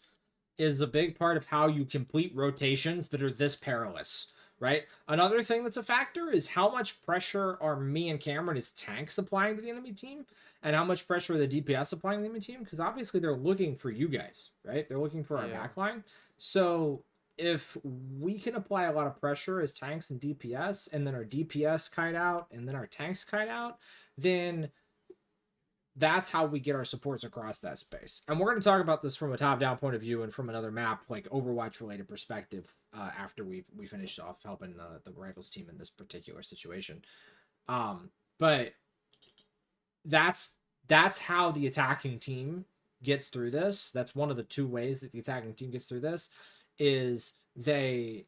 is a big part of how you complete rotations that are this perilous, right? Another thing that's a factor is how much pressure are me and Cameron as tanks applying to the enemy team, and how much pressure are the DPS applying to the enemy team, because obviously they're looking for you guys, right? They're looking for our backline. So if we can apply a lot of pressure as tanks and DPS, and then our DPS kite out, and then our tanks kite out, then that's how we get our supports across that space. And we're going to talk about this from a top-down point of view and from another map, like Overwatch-related perspective, after we finish off helping the Rivals team in this particular situation. But that's how the attacking team gets through this. That's one of the two ways that the attacking team gets through this, is they,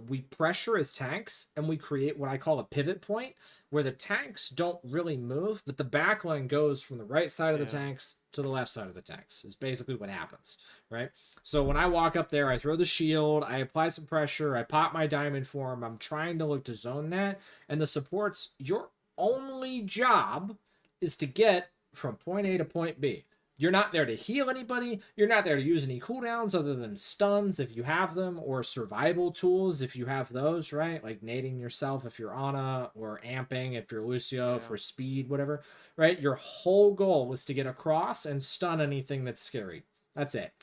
we pressure as tanks and we create what I call a pivot point where the tanks don't really move, but the backline goes from the right side of the tanks to the left side of the tanks is basically what happens, right? So when I walk up there, I throw the shield, I apply some pressure, I pop my diamond form, I'm trying to look to zone that, and the supports, your only job is to get from point A to point B. You're not there to heal anybody. You're not there to use any cooldowns other than stuns if you have them, or survival tools if you have those, right? Like nading yourself if you're Ana, or amping if you're Lucio for speed, whatever, right? Your whole goal is to get across and stun anything that's scary. That's it.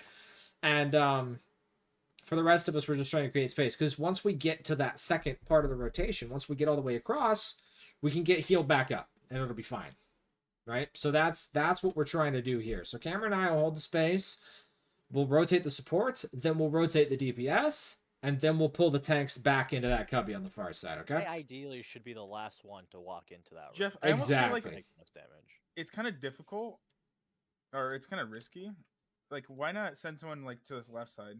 And for the rest of us, we're just trying to create space, because once we get to that second part of the rotation, once we get all the way across, we can get healed back up and it'll be fine. Right? So that's what we're trying to do here. So Cameron and I will hold the space. We'll rotate the supports. Then we'll rotate the DPS. And then we'll pull the tanks back into that cubby on the far side, okay? I ideally should be the last one to walk into that room. Jeff, I almost feel like Damage. it's kind of difficult, or it's kind of risky. Like, why not send someone like to this left side?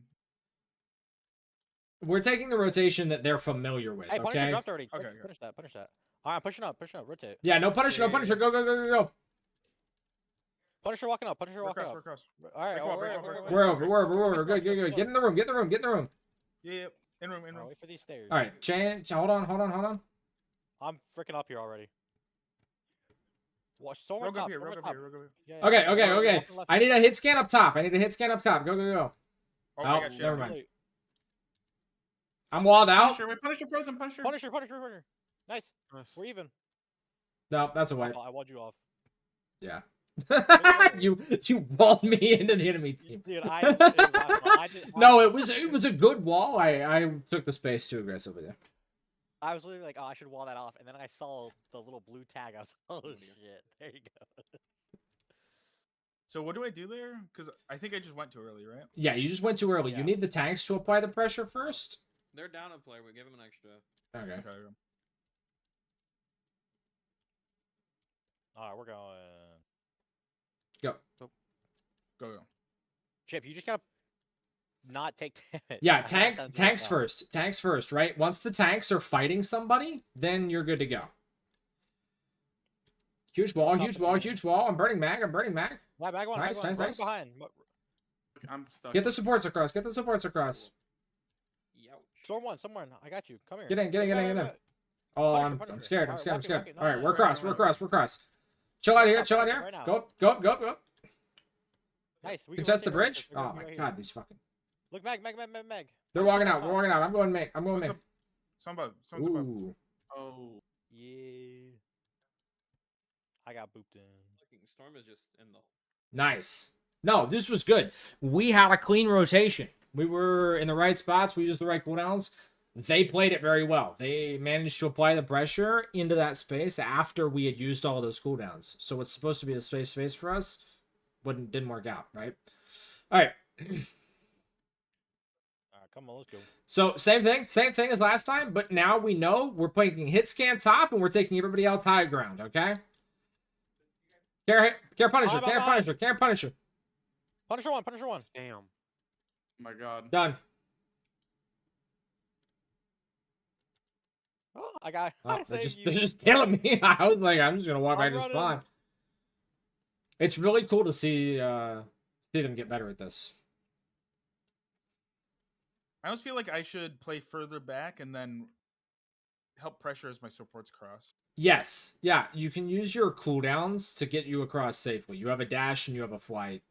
We're taking the rotation that they're familiar with, Hey, Punisher okay? dropped already. Okay, Punish that. All right, pushing up, rotate. Yeah, no Punisher, no Punisher. Go, go, go, go, go. Punisher walking up, Punisher walking up. We're across. All right, We're over. Good. Get in the room. Yeah, in room. Wait for these stairs. All right, change. Hold on. I'm freaking up here already. Watch, Rogue top. up here. Yeah, Okay. I need a hit scan up top. Go. Oh, Oh, I got you. never mind. I'm walled out. Punisher frozen. Punisher. Nice. We're even. No, that's a wipe. I walled you off. Yeah. you walled me into the enemy team. Dude, No, it was a good wall. I took the space too aggressively there. I was literally like, oh, I should wall that off, and then I saw the little blue tag. I was like, oh shit, there you go. So what do I do there? Because I think I just went too early, right? Yeah, you just went too early. Yeah. You need the tanks to apply the pressure first. They're down a player. We give them an extra. Okay. All right, we're going. Go. Chip, you just gotta not take damage. Yeah, tanks first, right? Once the tanks are fighting somebody, then you're good to go. Huge wall. I'm burning mag. My bag one. Nice. Behind. I'm stuck. Get the supports across. Youch. Storm one. I got you. Come here. Get in. Oh, I'm scared. I'm scared. Walk it. All right, we're No. across. Chill out here. Right now. Go. Nice. We Contest the rotate right bridge. here. Oh We're my right here. god, these fucking. Look, Meg. They're walking out. I'm going Meg. Someone's above. Ooh. Oh. Yeah. I got booped in. Storm is just in the. Nice. No, this was good. We had a clean rotation. We were in the right spots. We used the right cooldowns. They played it very well. They managed to apply the pressure into that space after we had used all those cooldowns. So what's supposed to be a space for us didn't work out, right? All right. All right, come on, let's go. So same thing as last time, but now we know we're playing hit scan top and we're taking everybody else high ground, okay? Care Punisher. Punisher one. Damn. My God. Done. Oh, I got. Oh, I they're saved they're you. just killing me. I was like, I'm just gonna walk back I'm to running. spawn. It's really cool to see them get better at this. I almost feel like I should play further back and then help pressure as my supports cross. Yes, yeah, you can use your cooldowns to get you across safely. You have a dash and you have a flight.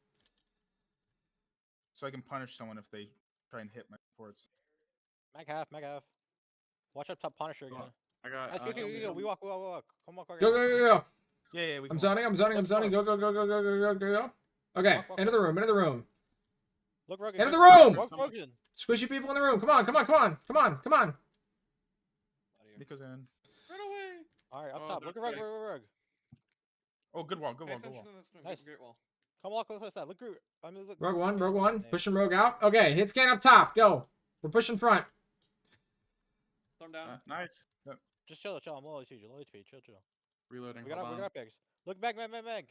So I can punish someone if they try and hit my supports. Mag half. Watch up top Punisher again. I got. Nice, go. We walk. Come walk. Go, go, go, go. Yeah, we I'm can zoning, I'm zoning, I'm Let's zoning. go. Go, go, go, go, go, go, go, go. Okay, Walk, into the room, into the room. Look, Rogan. Enter the go. room! Walk, Rogan. Squishy people in the room. Come on, come on, come on, come on, come on. Because in. Run away. All right, up Oh, top. Look at they're Rug. Oh, good wall, good Pay wall, good attention wall. to this thing. Nice. Great wall. Come walk with us. Look, Groot. I mean, look. Rogue one, Groot, rogue one. name. Pushing rogue out. Okay, hit scan up top. Go. We're pushing front. Thumb down. Nice. Just chill. I'm low HP. Chill. Reloading. We got Hold our on. picks. Look, Mag.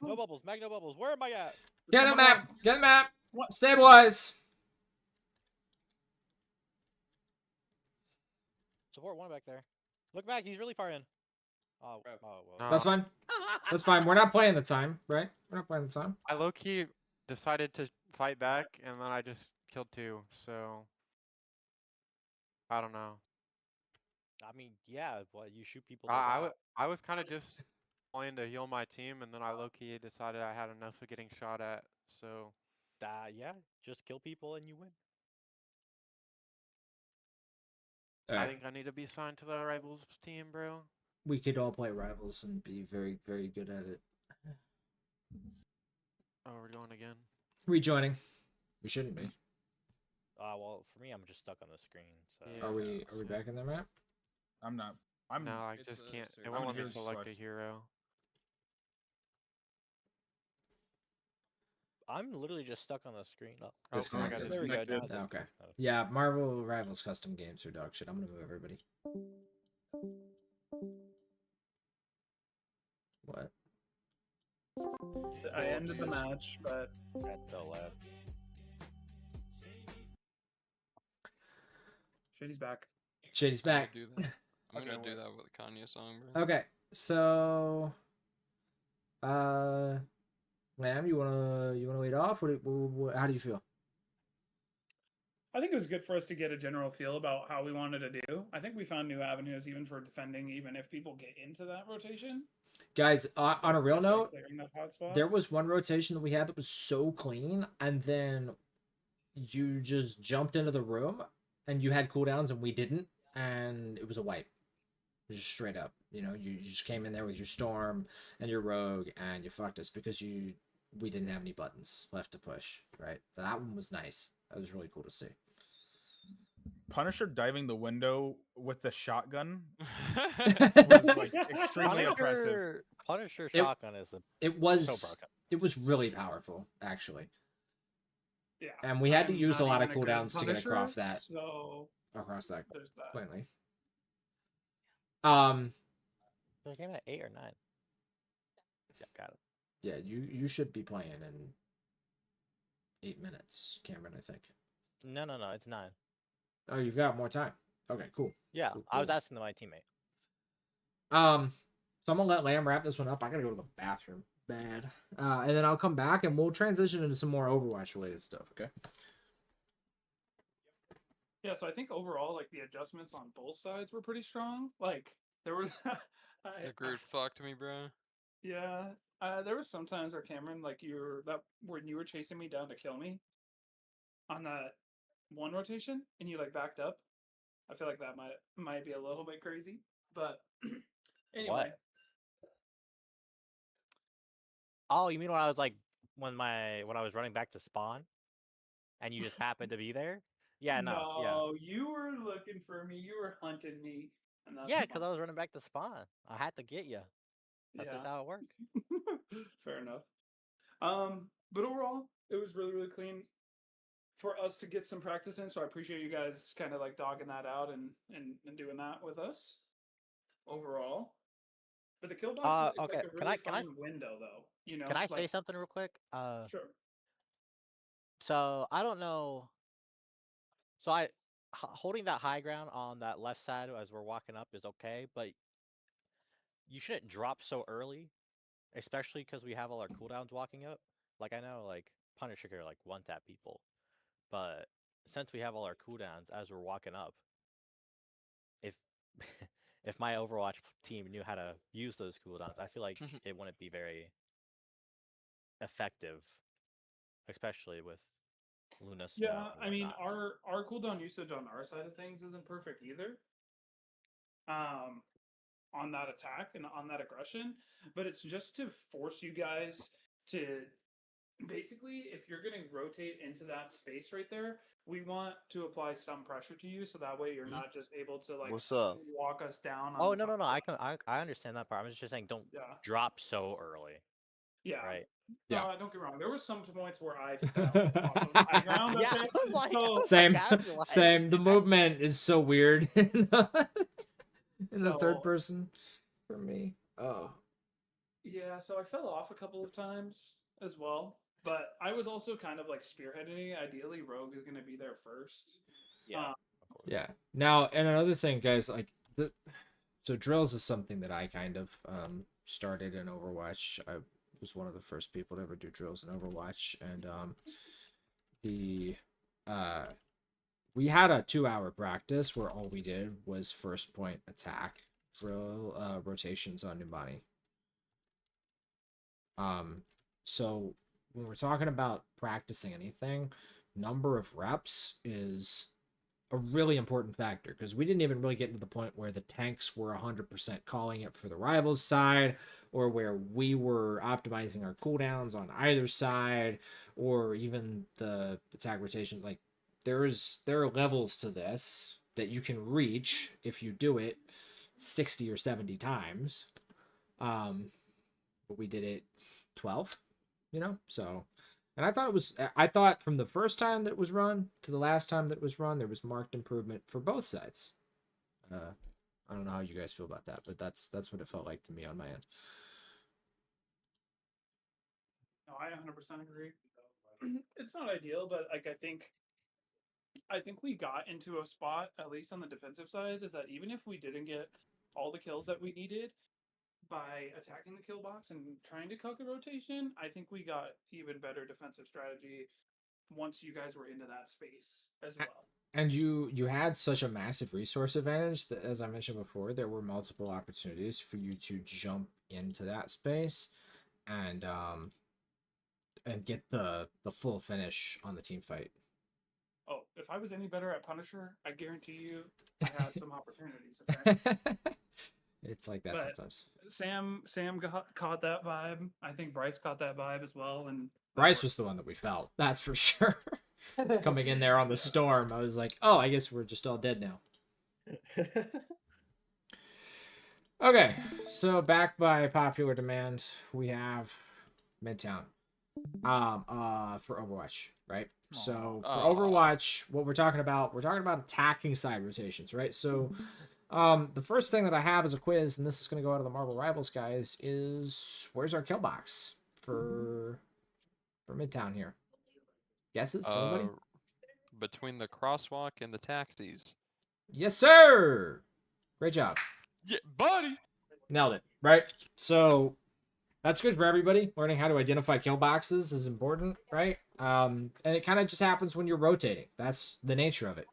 No bubbles. No bubbles. Where am I at? Get the map. Get the map. Stabilize. Support one back there. Look, Mag. He's really far in. Oh, well. That's fine. That's fine. We're not playing the time, right? We're not playing the time. I low-key decided to fight back, and then I just killed 2, so... I don't know. I mean, yeah, but you shoot people. I was kind of just playing to heal my team, and then I low-key decided I had enough of getting shot at, so... Yeah, just kill people and you win. I think I need to be signed to the Rivals team, bro. We could all play Rivals and be very, very good at it. Oh, we're going again. Rejoining. We shouldn't be. Well, for me, I'm just stuck on the screen. So. Yeah. Are we back in the map? I'm not. No, I just can't. It won't let me select a hero. I'm literally just stuck on the screen. Oh, Disconnected. there we go. Now Okay. Yeah, Marvel Rivals custom games are dog shit. I'm gonna move everybody. What? I ended the match, but at the left. Shady's back. Shady's back. I'm gonna do that with a Kanye song, bro. Okay, so, Lamb, you wanna lead off? How do you feel? I think it was good for us to get a general feel about how we wanted to do. I think we found new avenues even for defending, even if people get into that rotation. Guys, on a real note, clearing that hotspot. there was one rotation that we had that was so clean, and then you just jumped into the room, and you had cooldowns, and we didn't, and it was a wipe. Just straight up, you just came in there with your Storm and your Rogue, and you fucked us because we didn't have any buttons left to push, right? That one was nice. That was really cool to see. Punisher diving the window with the shotgun was like extremely oppressive. Punisher shotgun is it was so broken. It was really powerful, actually. Yeah. And we had to use a not lot of even a great cooldowns to get Punisher, across that. So Across that there's that. cleanly. The game at 8 or 9. Yeah, got it. Yeah, you should be playing in 8 minutes, Cameron, I think. No, it's 9. Oh, you've got more time. Okay, cool. Yeah, Cool. I was asking my teammate. So I'm gonna let Lamb wrap this one up. I gotta go to the bathroom. Bad. And then I'll come back and we'll transition into some more Overwatch related stuff, okay? Yeah, so I think overall, like the adjustments on both sides were pretty strong. Like there was, The Groot fucked me, bro. yeah, there was some times where Cameron, like when you were chasing me down to kill me on that one rotation, and you like backed up. I feel like that might be a little bit crazy, but anyway. What? Oh, you mean when I was like when I was running back to spawn, and you just happened to be there? Yeah, no, you were looking for me. You were hunting me. And that's Yeah, because I was running back to spawn. I had to get you. That's just Yeah. how it worked. Fair enough. But overall, it was really, really clean for us to get some practice in. So I appreciate you guys kind of like dogging that out and doing that with us overall. But the kill box, okay. like a really fun window, though. Can I say something real quick? Sure. So I don't know So holding that high ground on that left side as we're walking up is okay, but you shouldn't drop so early, especially because we have all our cooldowns walking up. Like I know, like Punisher could like one tap people, but since we have all our cooldowns as we're walking up, if if my Overwatch team knew how to use those cooldowns, I feel like it wouldn't be very effective, especially with Luna Snow. Yeah, and I mean whatnot. our cooldown usage on our side of things isn't perfect either. On that attack and on that aggression, but it's just to force you guys to basically, if you're going to rotate into that space right there, we want to apply some pressure to you so that way you're not just able to like What's up? walk us down on Oh the no top. no no! I understand that part. I'm just saying don't Yeah. drop so early. Yeah. Right. Yeah. Don't get me wrong. There were some points where I fell off of the high ground. Yeah, Okay? I was like, So, Same. capitalized. Same. The movement is so weird in the third So- person for me. Oh. yeah, so I fell off a couple of times as well. But I was also kind of like spearheading it. Ideally, Rogue is going to be there first. Yeah. Yeah. Now, and another thing, guys, like so drills is something that I kind of started in Overwatch. I was one of the first people to ever do drills in Overwatch, and we had a 2-hour practice where all we did was first point attack drill rotations on Numbani. So when we're talking about practicing anything, number of reps is a really important factor, because we didn't even really get to the point where the tanks were 100% calling it for the rivals side, or where we were optimizing our cooldowns on either side, or even the attack rotation. Like there are levels to this that you can reach if you do it 60 or 70 times. But we did it 12, so. And I thought from the first time that it was run to the last time that it was run, there was marked improvement for both sides. I don't know how you guys feel about that, but that's what it felt like to me on my end. No, I 100% agree. It's not ideal, but like I think we got into a spot, at least on the defensive side, is that even if we didn't get all the kills that we needed by attacking the kill box and trying to cook the rotation, I think we got even better defensive strategy once you guys were into that space as well. And you had such a massive resource advantage that, as I mentioned before, there were multiple opportunities for you to jump into that space and get the full finish on the team fight. Oh, if I was any better at Punisher, I guarantee you I had some opportunities. Okay? It's like that But sometimes. Sam caught that vibe. I think Bryce caught that vibe as well. And Bryce was the one that we felt. That's for sure. Coming in there on the storm, I was like, oh, I guess we're just all dead now. Okay, so back by popular demand, we have Midtown. For Overwatch, right? So for Overwatch, what we're talking about attacking side rotations, right? So the first thing that I have as a quiz, and this is going to go out of the Marvel Rivals guys, is where's our kill box for Midtown here? Guesses? Anybody? Between the crosswalk and the taxis. Yes, sir. Great job. Yeah, buddy. Nailed it. Right. So that's good for everybody. Learning how to identify kill boxes is important, right? And it kind of just happens when you're rotating. That's the nature of it.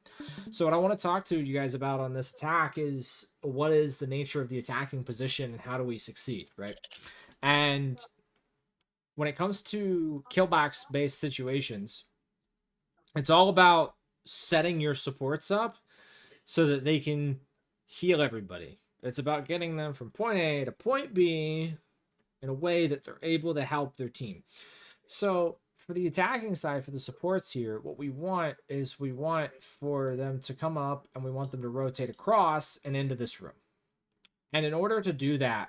So what I want to talk to you guys about on this attack is what is the nature of the attacking position and how do we succeed, right? And when it comes to kill box based situations, it's all about setting your supports up so that they can heal everybody. It's about getting them from point A to point B in a way that they're able to help their team. So for the attacking side, for the supports here, what we want for them to come up and we want them to rotate across and into this room. And in order to do that,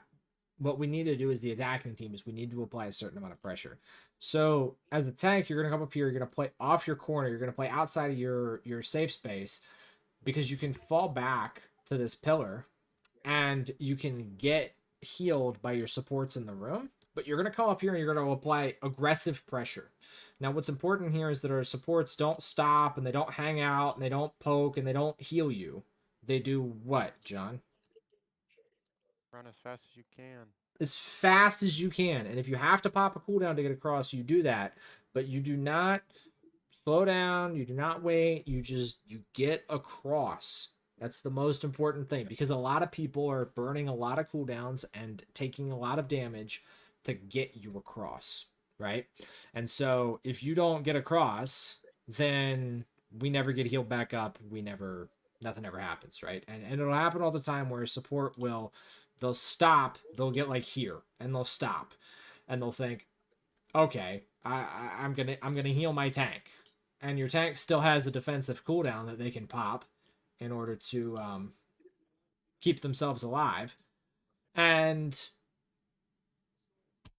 what we need to do as the attacking team is we need to apply a certain amount of pressure. So as a tank, you're going to come up here, you're going to play off your corner, you're going to play outside of your safe space, because you can fall back to this pillar and you can get healed by your supports in the room, But you're going to come up here and you're going to apply aggressive pressure. Now, what's important here is that our supports don't stop and they don't hang out and they don't poke and they don't heal you. They do what, John? Run as fast as you can. As fast as you can. And if you have to pop a cooldown to get across, you do that. But you do not slow down. You do not wait. You get across. That's the most important thing, because a lot of people are burning a lot of cooldowns and taking a lot of damage to get you across, right? And so if you don't get across, then we never get healed back up. Nothing ever happens, right? And it'll happen all the time where support they'll stop, they'll get like here, and they'll stop, and they'll think, okay, I'm gonna heal my tank, and your tank still has a defensive cooldown that they can pop in order to keep themselves alive, and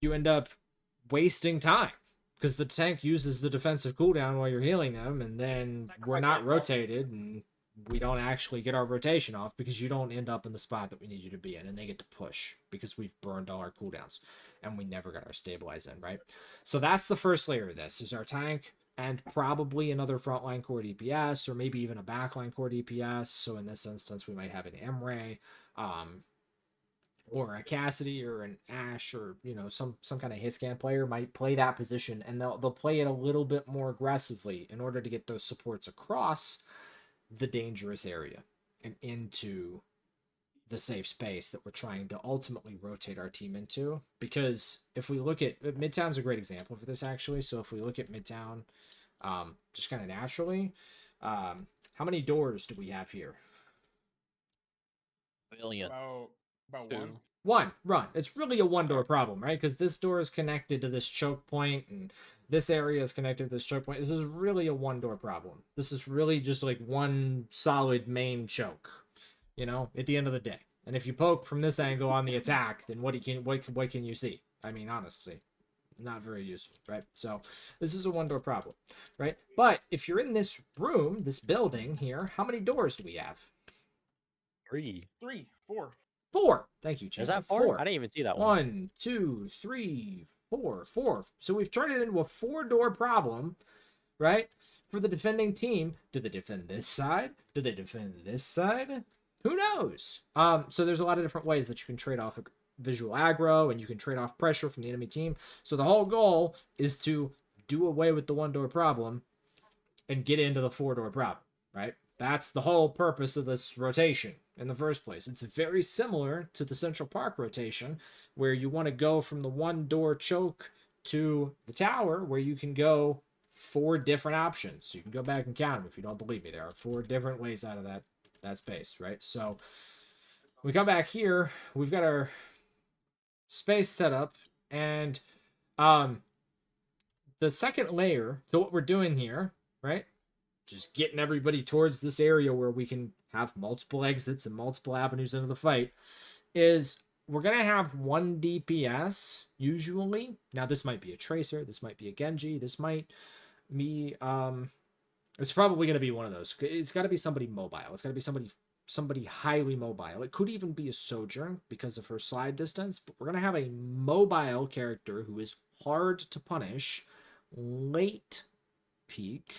you end up wasting time because the tank uses the defensive cooldown while you're healing them, and then we're not rotated, and we don't actually get our rotation off because you don't end up in the spot that we need you to be in, and they get to push because we've burned all our cooldowns and we never got our stabilize in, right? So that's the first layer of this, is our tank and probably another frontline core DPS, or maybe even a backline core DPS. So in this instance, we might have an Emray, or a Cassidy or an Ash, or some kind of hit scan player might play that position, and they'll play it a little bit more aggressively in order to get those supports across the dangerous area and into the safe space that we're trying to ultimately rotate our team into. Because if we look at Midtown's a great example for this, actually. So if we look at Midtown, just kind of naturally, how many doors do we have here? Billion. About Two. one. One. Run. It's really a one door problem, right? Because this door is connected to this choke point, and this area is connected to this choke point. This is really a one door problem. This is really just like one solid main choke, at the end of the day. And if you poke from this angle on the attack, then what can you see? I mean, honestly, not very useful, right? So this is a one door problem, right? But if you're in this room, this building here, how many doors do we have? 3. 3, 4. 4. Thank you, Chief. Is that 4? I didn't even see that one. 1, 2, 3, 4. 4. So we've turned it into a 4-door problem, right? For the defending team. Do they defend this side? Do they defend this side? Who knows? So there's a lot of different ways that you can trade off visual aggro, and you can trade off pressure from the enemy team. So the whole goal is to do away with the 1-door problem and get into the 4-door problem, right? That's the whole purpose of this rotation in the first place. It's very similar to the Central Park rotation, where you want to go from the 1-door choke to the tower, where you can go 4 different options. You can go back and count them if you don't believe me. There are 4 different ways out of that space, right? So we come back here, we've got our space set up, and the second layer to what we're doing here, right? Just getting everybody towards this area where we can have multiple exits and multiple avenues into the fight, is we're going to have 1 DPS, usually. Now, this might be a Tracer, this might be a Genji, this might be, it's probably going to be one of those. It's got to be somebody mobile. It's got to be somebody highly mobile. It could even be a Sojourn because of her slide distance, but we're going to have a mobile character who is hard to punish, late peak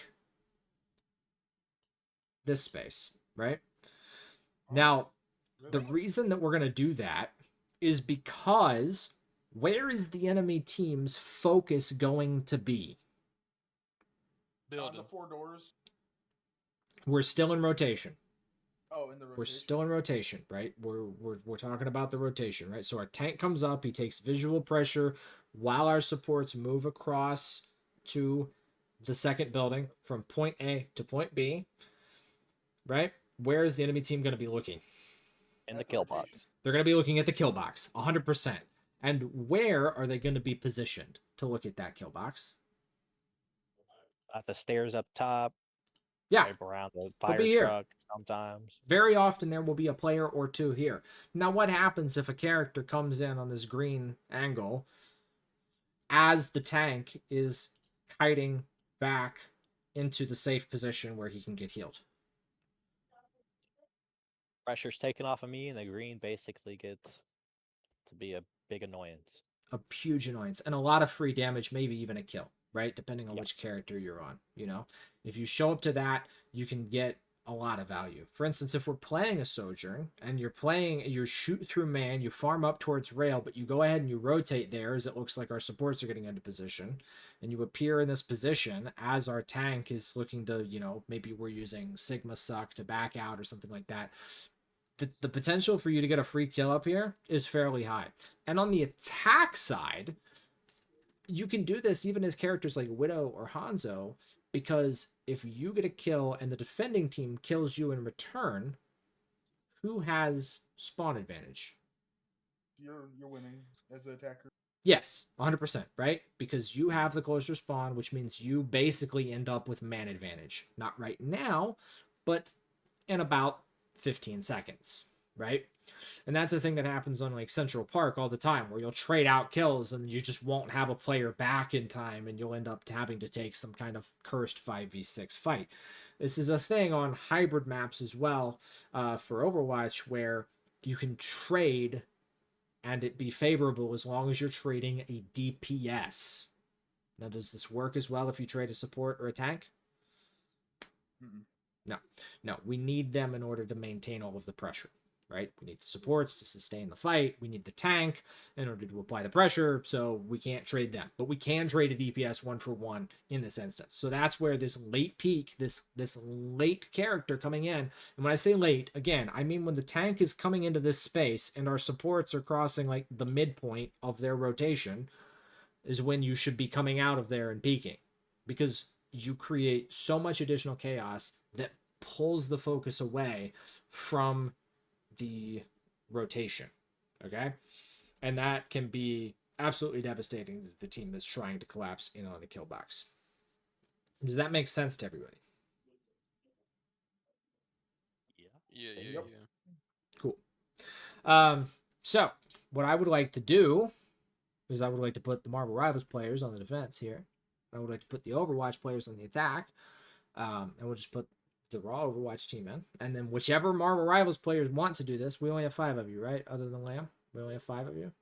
this space, right? Now, the reason that we're going to do that is because where is the enemy team's focus going to be? The 4 doors. We're still in rotation. Oh, in the rotation. We're still in rotation, right? We're talking about the rotation, right? So our tank comes up, he takes visual pressure while our supports move across to the second building from point A to point B. Right? Where is the enemy team going to be looking? In the kill box. They're going to be looking at the kill box, 100%. And where are they going to be positioned to look at that kill box? At the stairs up top. Yeah. Right around the fire truck sometimes. Very often there will be a player or 2 here. Now, what happens if a character comes in on this green angle as the tank is kiting back into the safe position where he can get healed? Pressure's taken off of me, and the green basically gets to be a big annoyance. a huge annoyance and a lot of free damage, maybe even a kill, right? Depending on Yeah. which character you're on, you know? If you show up to that, you can get a lot of value. For instance, if we're playing a Sojourn and you're shoot through man, you farm up towards rail, but you go ahead and you rotate there as it looks like our supports are getting into position, and you appear in this position as our tank is looking to, you know, maybe we're using Sigma Suck to back out or something like that. The potential for you to get a free kill up here is fairly high. And on the attack side, you can do this even as characters like Widow or Hanzo, because if you get a kill and the defending team kills you in return, who has spawn advantage? You're winning as an attacker. Yes, 100%, right? Because you have the closer spawn, which means you basically end up with man advantage. Not right now, but in about 15 seconds, right? And that's the thing that happens on like Central Park all the time, where you'll trade out kills and you just won't have a player back in time, and you'll end up having to take some kind of cursed 5v6 fight. This is a thing on hybrid maps as well for Overwatch, where you can trade and it be favorable as long as you're trading a DPS. Now, does this work as well if you trade a support or a tank? No, we need them in order to maintain all of the pressure, right? We need the supports to sustain the fight. We need the tank in order to apply the pressure, so we can't trade them. But we can trade a DPS 1-for-1 in this instance. So that's where this late peak, this late character coming in, and when I say late, again, I mean when the tank is coming into this space and our supports are crossing like the midpoint of their rotation, is when you should be coming out of there and peaking. Because you create so much additional chaos that pulls the focus away from the rotation, okay? And that can be absolutely devastating to the team that's trying to collapse in on the kill box. Does that make sense to everybody? Yeah. Cool. So what I would like to do is I would like to put the Marvel Rivals players on the defense here. I would like to put the Overwatch players on the attack. And we'll just put the Raw Overwatch team in. And then whichever Marvel Rivals players want to do this, we only have 5 of you, right? Other than Lamb, we only have 5 of you.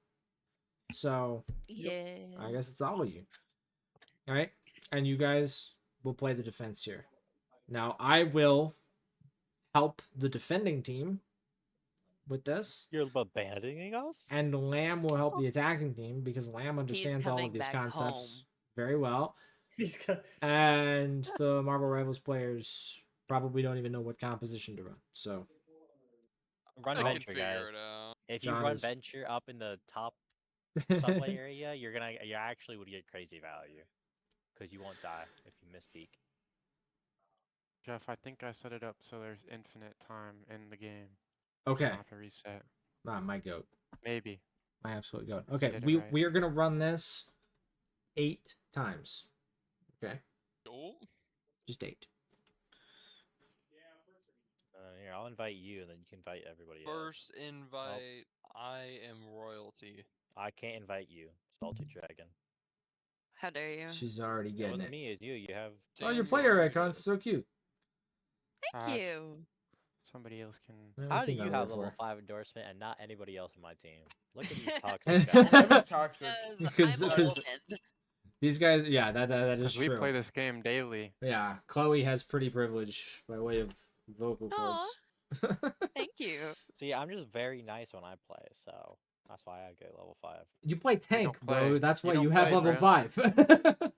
So, Yeah. I guess it's all of you. All right? And you guys will play the defense here. Now, I will help the defending team with this. You're abandoning us? And Lamb will help the attacking team because Lamb understands all of these concepts very well. And the Marvel Rivals players probably don't even know what composition to run. So run Venture, guys. If you run Venture up in the top subway area, you actually would get crazy value because you won't die if you misspeak. Jeff, I think I set it up so there's infinite time in the game. Okay. You don't have to reset. My goat. Maybe. My absolute goat. Okay, we are gonna run this 8 times. Okay. Just 8. Here, I'll invite you, and then you can invite everybody else. First invite, I am royalty. I can't invite you, Salty Dragon. How dare you? She's already getting it. it. Wasn't me, it's you. You have. Oh, your player icon's so cute. Thank you. Somebody else can. How do you have level 5 endorsement and not anybody else in my team? Look at these toxic guys. Toxic. Because these guys, yeah, that is true. We play this game daily. Yeah, Chloe has pretty privilege by way of vocal cords. Thank you. See, I'm just very nice when I play, so that's why I get level 5. You play tank, bro. That's why you play, have level bro. 5.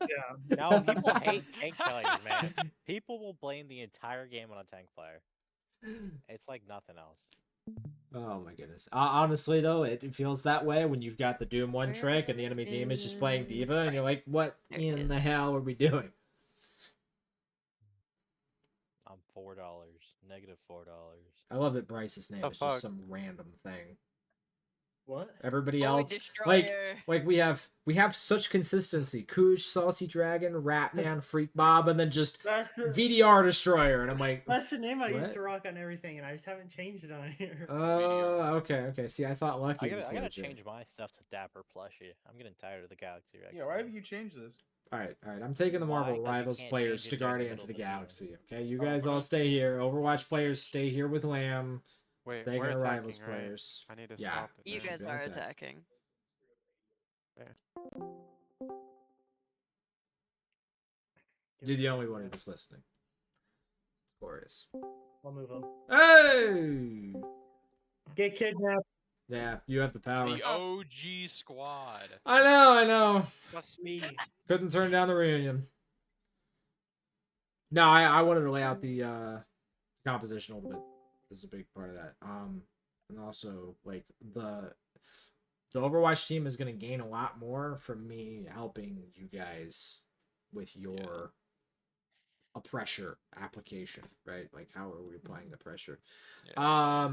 Yeah. No, people hate tank players, man. People will blame the entire game on a tank player. It's like nothing else. Oh my goodness. Honestly, though, it feels that way when you've got the Doom 1 trick and the enemy team is just playing D.Va, and you're like, what in the hell are we doing? I'm $4. Negative $4. I love that Bryce's name is just some random thing. What? Everybody else, like we have such consistency. Cooch, Salty Dragon, Ratman, Freak Bob, and then just VDR Destroyer, and I'm like, that's the name I used to rock on everything, and I just haven't changed it on here. Okay. See, I thought Lucky was I gotta legit. change my stuff to Dapper Plushie. I'm getting tired of the Galaxy Rex. Yeah, why have you changed this? All right. I'm taking the Marvel Rivals players to Guardians of the Galaxy. Okay, you guys all stay here. Overwatch players stay here with Lamb. Wait, taking we're the Rivals attacking, right? players. I need to Yeah. stop it. You guys are attacking. There. You're the only one who was listening. Glorious. I'll move him. Hey! Get kidnapped. Yeah, you have the power. The OG squad. I know. That's me. Couldn't turn down the reunion. No, I wanted to lay out the composition a little bit. This is a big part of that. And also like the Overwatch team is going to gain a lot more from me helping you guys with your a pressure application, right? Like how are we applying the pressure? Yeah.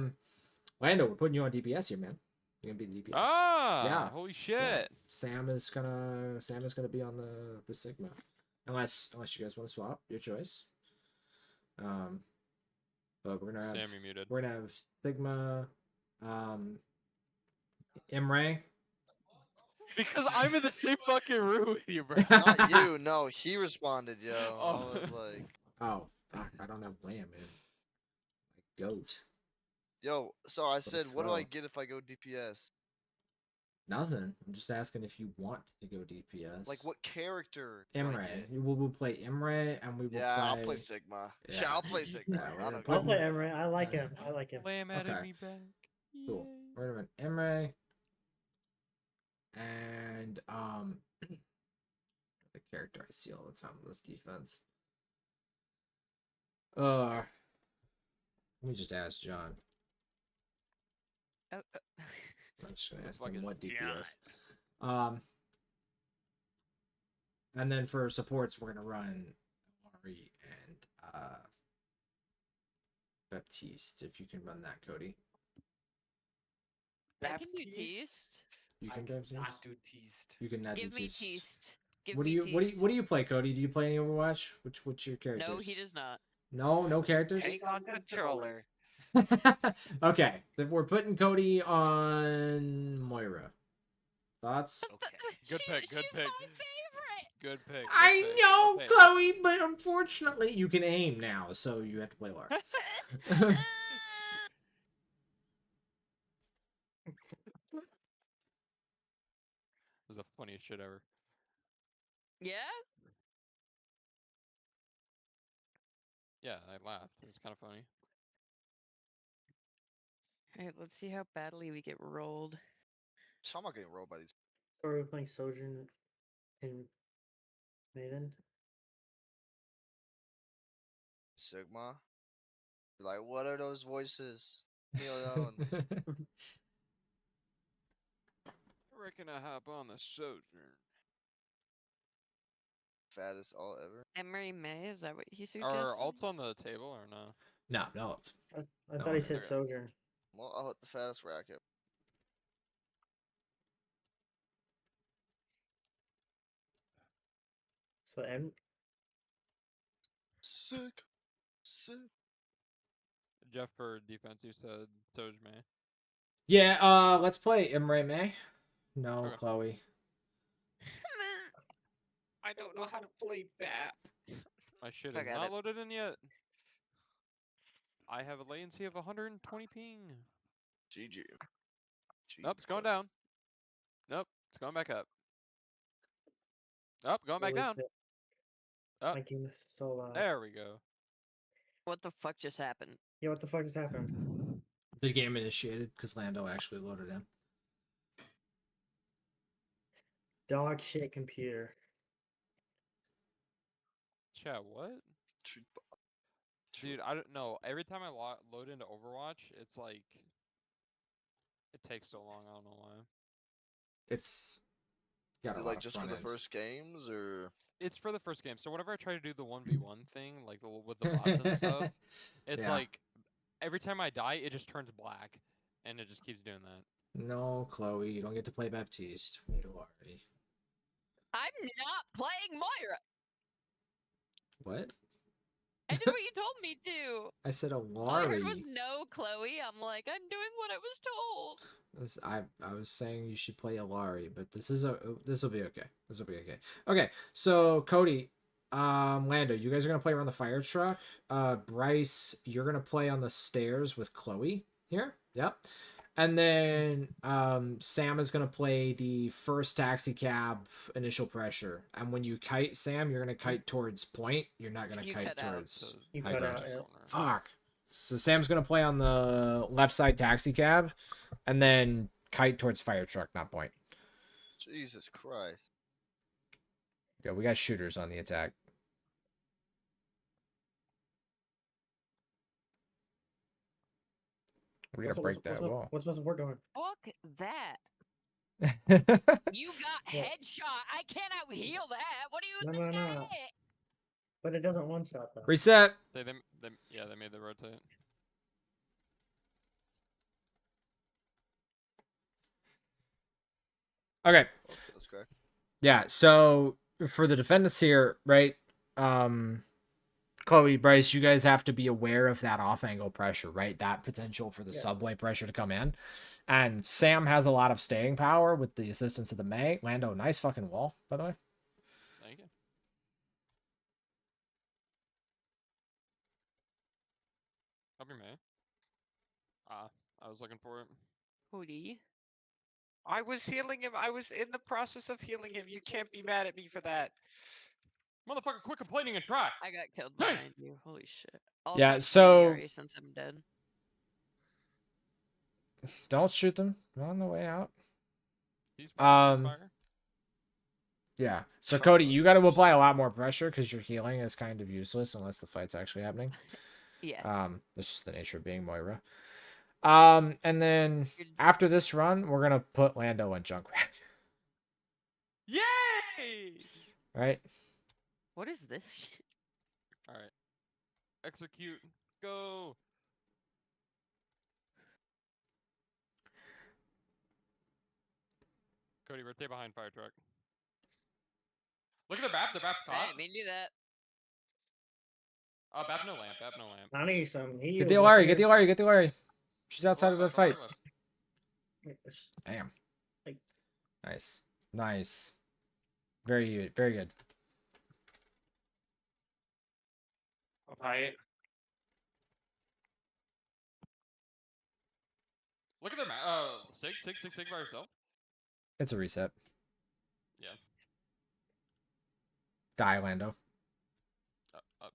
Lando, we're putting you on DPS here, man. You're gonna be the DPS. Ah, yeah. holy shit. Yeah. Sam is gonna be on the Sigma. Unless you guys want to swap, your choice. But we're gonna have Sam, you're muted. We're gonna have Sigma, Imre. Because I'm in the same fucking room with you, bro. Not you, no, he responded, yo. Oh. I was like, Oh, fuck, I don't have Lamb, man. Like goat. yo, so I said, what do I throw. get if I go DPS? Nothing. I'm just asking if you want to go DPS. Like, what character? do I Imre. get? We'll play Imre, and we will Yeah, play. I'll play Sigma. Yeah. Yeah, I'll play Sigma. Yeah, we're I gonna don't put I'll care. play Emre. I like him. I like him. Lamb added Okay. me back. Cool. Yay. We're gonna put Imre. And the character I see all the time with this defense. Let me just ask John. Oh, I'm just gonna ask Fucking him what DPS. John. And then for supports, we're gonna run Ari and Baptiste. If you can run that, Cody. I can do teased. You can drive teased. Not do teased. You can not Give do me teased. teased. Give What do me you teased. what do you play, Cody? Do you play any Overwatch? What's your characters? No, he does not. No characters. Take on controller. Okay, then we're putting Cody on Moira. Thoughts? Okay. Good pick, good She's pick. my favorite. Good pick. I good pick, know, good pick. Chloe, but unfortunately, you can aim now, so you have to play Lara. This is the funniest shit ever. Yeah? Yeah, I laughed. It was kind of funny. Alright, let's see how badly we get rolled. So I'm not getting rolled by these. So we're playing Sojourn in Maiden. Sigma. Like, what are those voices? Leave me alone. I reckon I hop on the Sojourn. Fattest all ever. Emery May, is that what he Are suggested? alts on the table or no? No, it's I No, thought he okay. said Sojourn. Well, I'll hit the fattest racket. So Sick. Jeff for defense, you said Soj May. yeah. Let's play Imre May. No, Okay. Chloe. I don't know how to play bat. My shit is Forget not it. loaded in yet. I have a latency of 120 ping. GG. Nope, it's going down. Nope, it's going back up. Nope, going back down. Up. My game is so loud. There we go. What the fuck just happened? Yeah, what the fuck just happened? The game initiated because Lando actually loaded in. Dog shit computer. Chat, what? Truth bo- Dude, I don't know. Every time I load into Overwatch, it's like it takes so long. I don't know why. It's Is got a it lot like of just for front the end. first games or? It's for the first game. So whenever I try to do the 1v1 thing, like with the bots and stuff, it's Yeah. like every time I die, it just turns black, and it just keeps doing that. No, Chloe, you don't get to play Baptiste. We need Ari. I'm not playing Moira. What? I did what you told me to. I said All I heard Alari. was no, Chloe. I'm like, I'm doing what I was told. I was saying you should play Alari, but this will be okay. This will be okay. Okay, so Cody, Lando, you guys are gonna play around the fire truck. Bryce, you're gonna play on the stairs with Chloe here. Yep. And then Sam is going to play the first taxi cab initial pressure. And when you kite, Sam, you're going to kite towards point. You're not going to You kite cut out. towards You high cut ground. out, yeah. Fuck. So Sam's going to play on the left side taxi cab and then kite towards fire truck, not point. Jesus Christ. Yeah, we got shooters on the attack. We gotta break that wall. What's my support doing? Fuck that. You got What? headshot. I can't out heal that. What do you No, think? no, no. But it doesn't one shot though. Reset. They made the rotate. Okay. That's correct. Yeah, so for the defendants here, right? Chloe, Bryce, you guys have to be aware of that off angle pressure, right? That potential for the subway pressure to come in. And Sam has a lot of staying power with the assistance of the May. Lando, nice fucking wall, by the way. Thank you. Help your man. I was looking for it. Cody. I was healing him. I was in the process of healing him. You can't be mad at me for that. Motherfucker, quit complaining and try. I got killed behind you. Holy shit. Also, Yeah, it's so- PRA since I'm dead. Don't shoot them. They're on the way out. He's fire. Yeah. So Cody, you got to apply a lot more pressure because your healing is kind of useless unless the fight's actually happening. Yeah. That's just the nature of being Moira. And then after this run, we're gonna put Lando and Junkrat. Yay! Right? What is this? All right. Execute. Go. Cody, rotate behind fire truck. Look at the map. The map's I top. didn't mean to do that. Bap no lamp. Bap no lamp. I need some heals. Get the Alari, get the Alari, get the Alari. She's outside of the Left, fight. left. Damn. Like- Nice. Nice. Very good. Very good. Right. Look at their map. Sig by herself. It's a reset. Yeah. Die, Lando.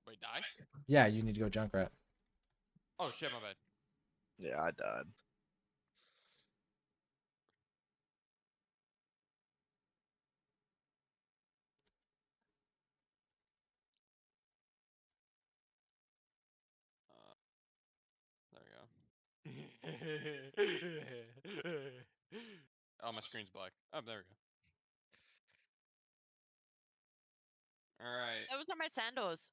Wait, die? Yeah, you need to go Junkrat. Oh shit, my bad. Yeah, I died. There we go. Oh, my screen's black. Oh, there we go. Alright. Those are my sandals.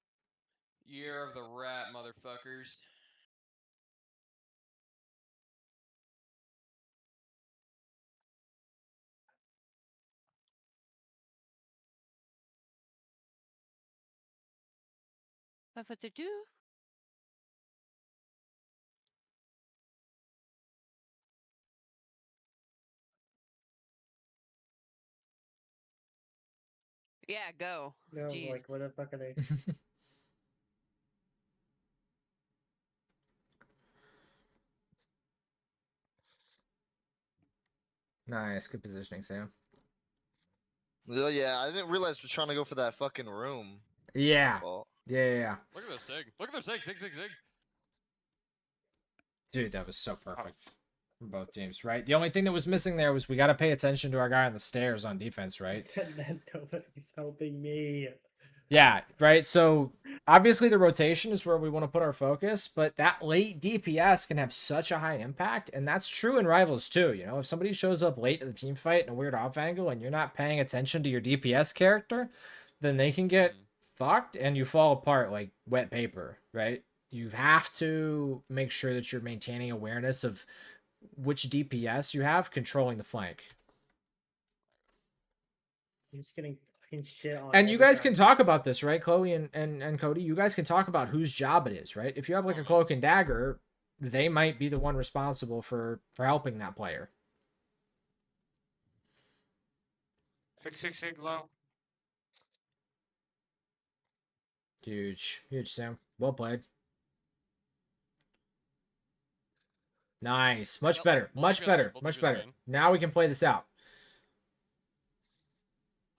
Year of the rat, motherfuckers. What to do? Yeah, go. No, Jeez. like what the fuck are they? Nice. Good positioning, Sam. Well, yeah, I didn't realize we're trying to go for that fucking room. Yeah. My fault. Yeah. Look at the sig. Look at the sig. Sig. Dude, that was so perfect from both teams, right? The only thing that was missing there was we got to pay attention to our guy on the stairs on defense, right? Nobody's helping me. Yeah, right. So obviously the rotation is where we want to put our focus, but that late DPS can have such a high impact, and that's true in rivals too. You know, if somebody shows up late to the team fight in a weird off angle and you're not paying attention to your DPS character, then they can get fucked and you fall apart like wet paper, right? You have to make sure that you're maintaining awareness of which DPS you have controlling the flank. I'm just getting fucking shit on. And you every guys time. can talk about this, right, Chloe and Cody? You guys can talk about whose job it is, right? If you have like a cloak and dagger, they might be the one responsible for helping that player. Sig low. Huge, Sam. Well played. Nice. Much Yep, better. both Much DPS better. both Much DPS better. main. Now we can play this out.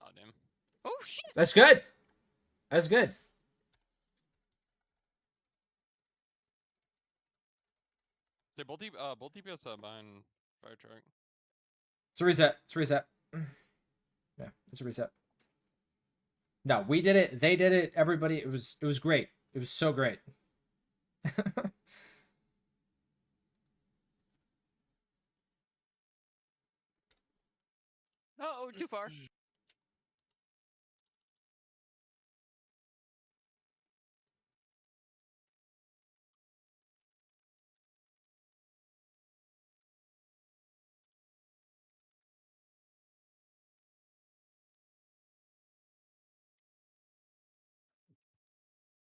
Oh damn. Oh shit! That's good. That's good. They both DPS behind fire truck. It's a reset. It's a reset. Yeah, it's a reset. No, we did it. They did it. Everybody. It was great. It was so great. Oh, too far.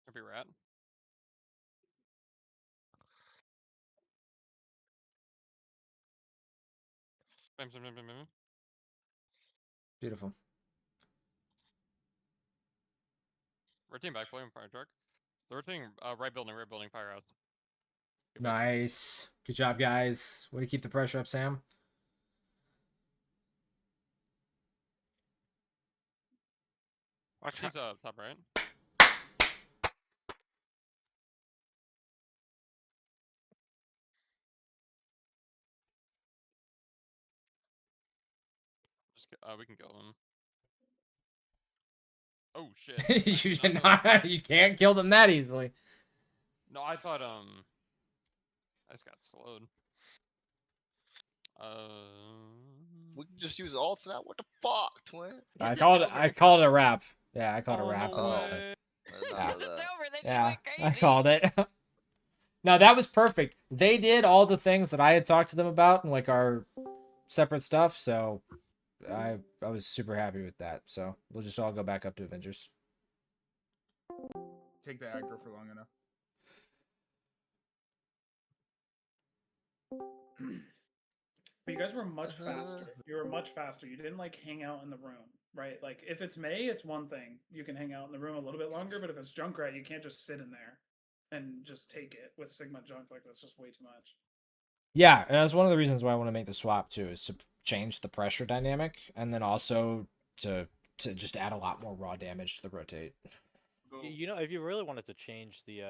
Could be rat. Bam, bam, bam, bam, bam. Beautiful. Rotating back, playing fire truck. They're rotating right building, firehouse. Good pick. Nice. Good job, guys. Way to keep the pressure up, Sam. Watch he's top right. Just we can kill him. Oh shit. I You did did not know that. not. You can't kill them that easily. No, I thought I just got slowed. We can just use ults now. What the fuck, twin? I It's called it. over. I called it a wrap. Yeah, I called it a Oh, wrap. no and, way. Yeah. It's over. They just Yeah, went crazy. I called it. No, that was perfect. They did all the things that I had talked to them about and like our separate stuff. So I was super happy with that. So we'll just all go back up to Avengers. Take the aggro for long enough. But you guys were much faster. You were much faster. You didn't like hang out in the room, right? Like if it's May, it's one thing. You can hang out in the room a little bit longer, but if it's Junkrat, you can't just sit in there and just take it with Sigma Junk. Like that's just way too much. Yeah, and that's one of the reasons why I want to make the swap too, is to change the pressure dynamic, and then also to just add a lot more raw damage to the rotate. You know, if you really wanted to change the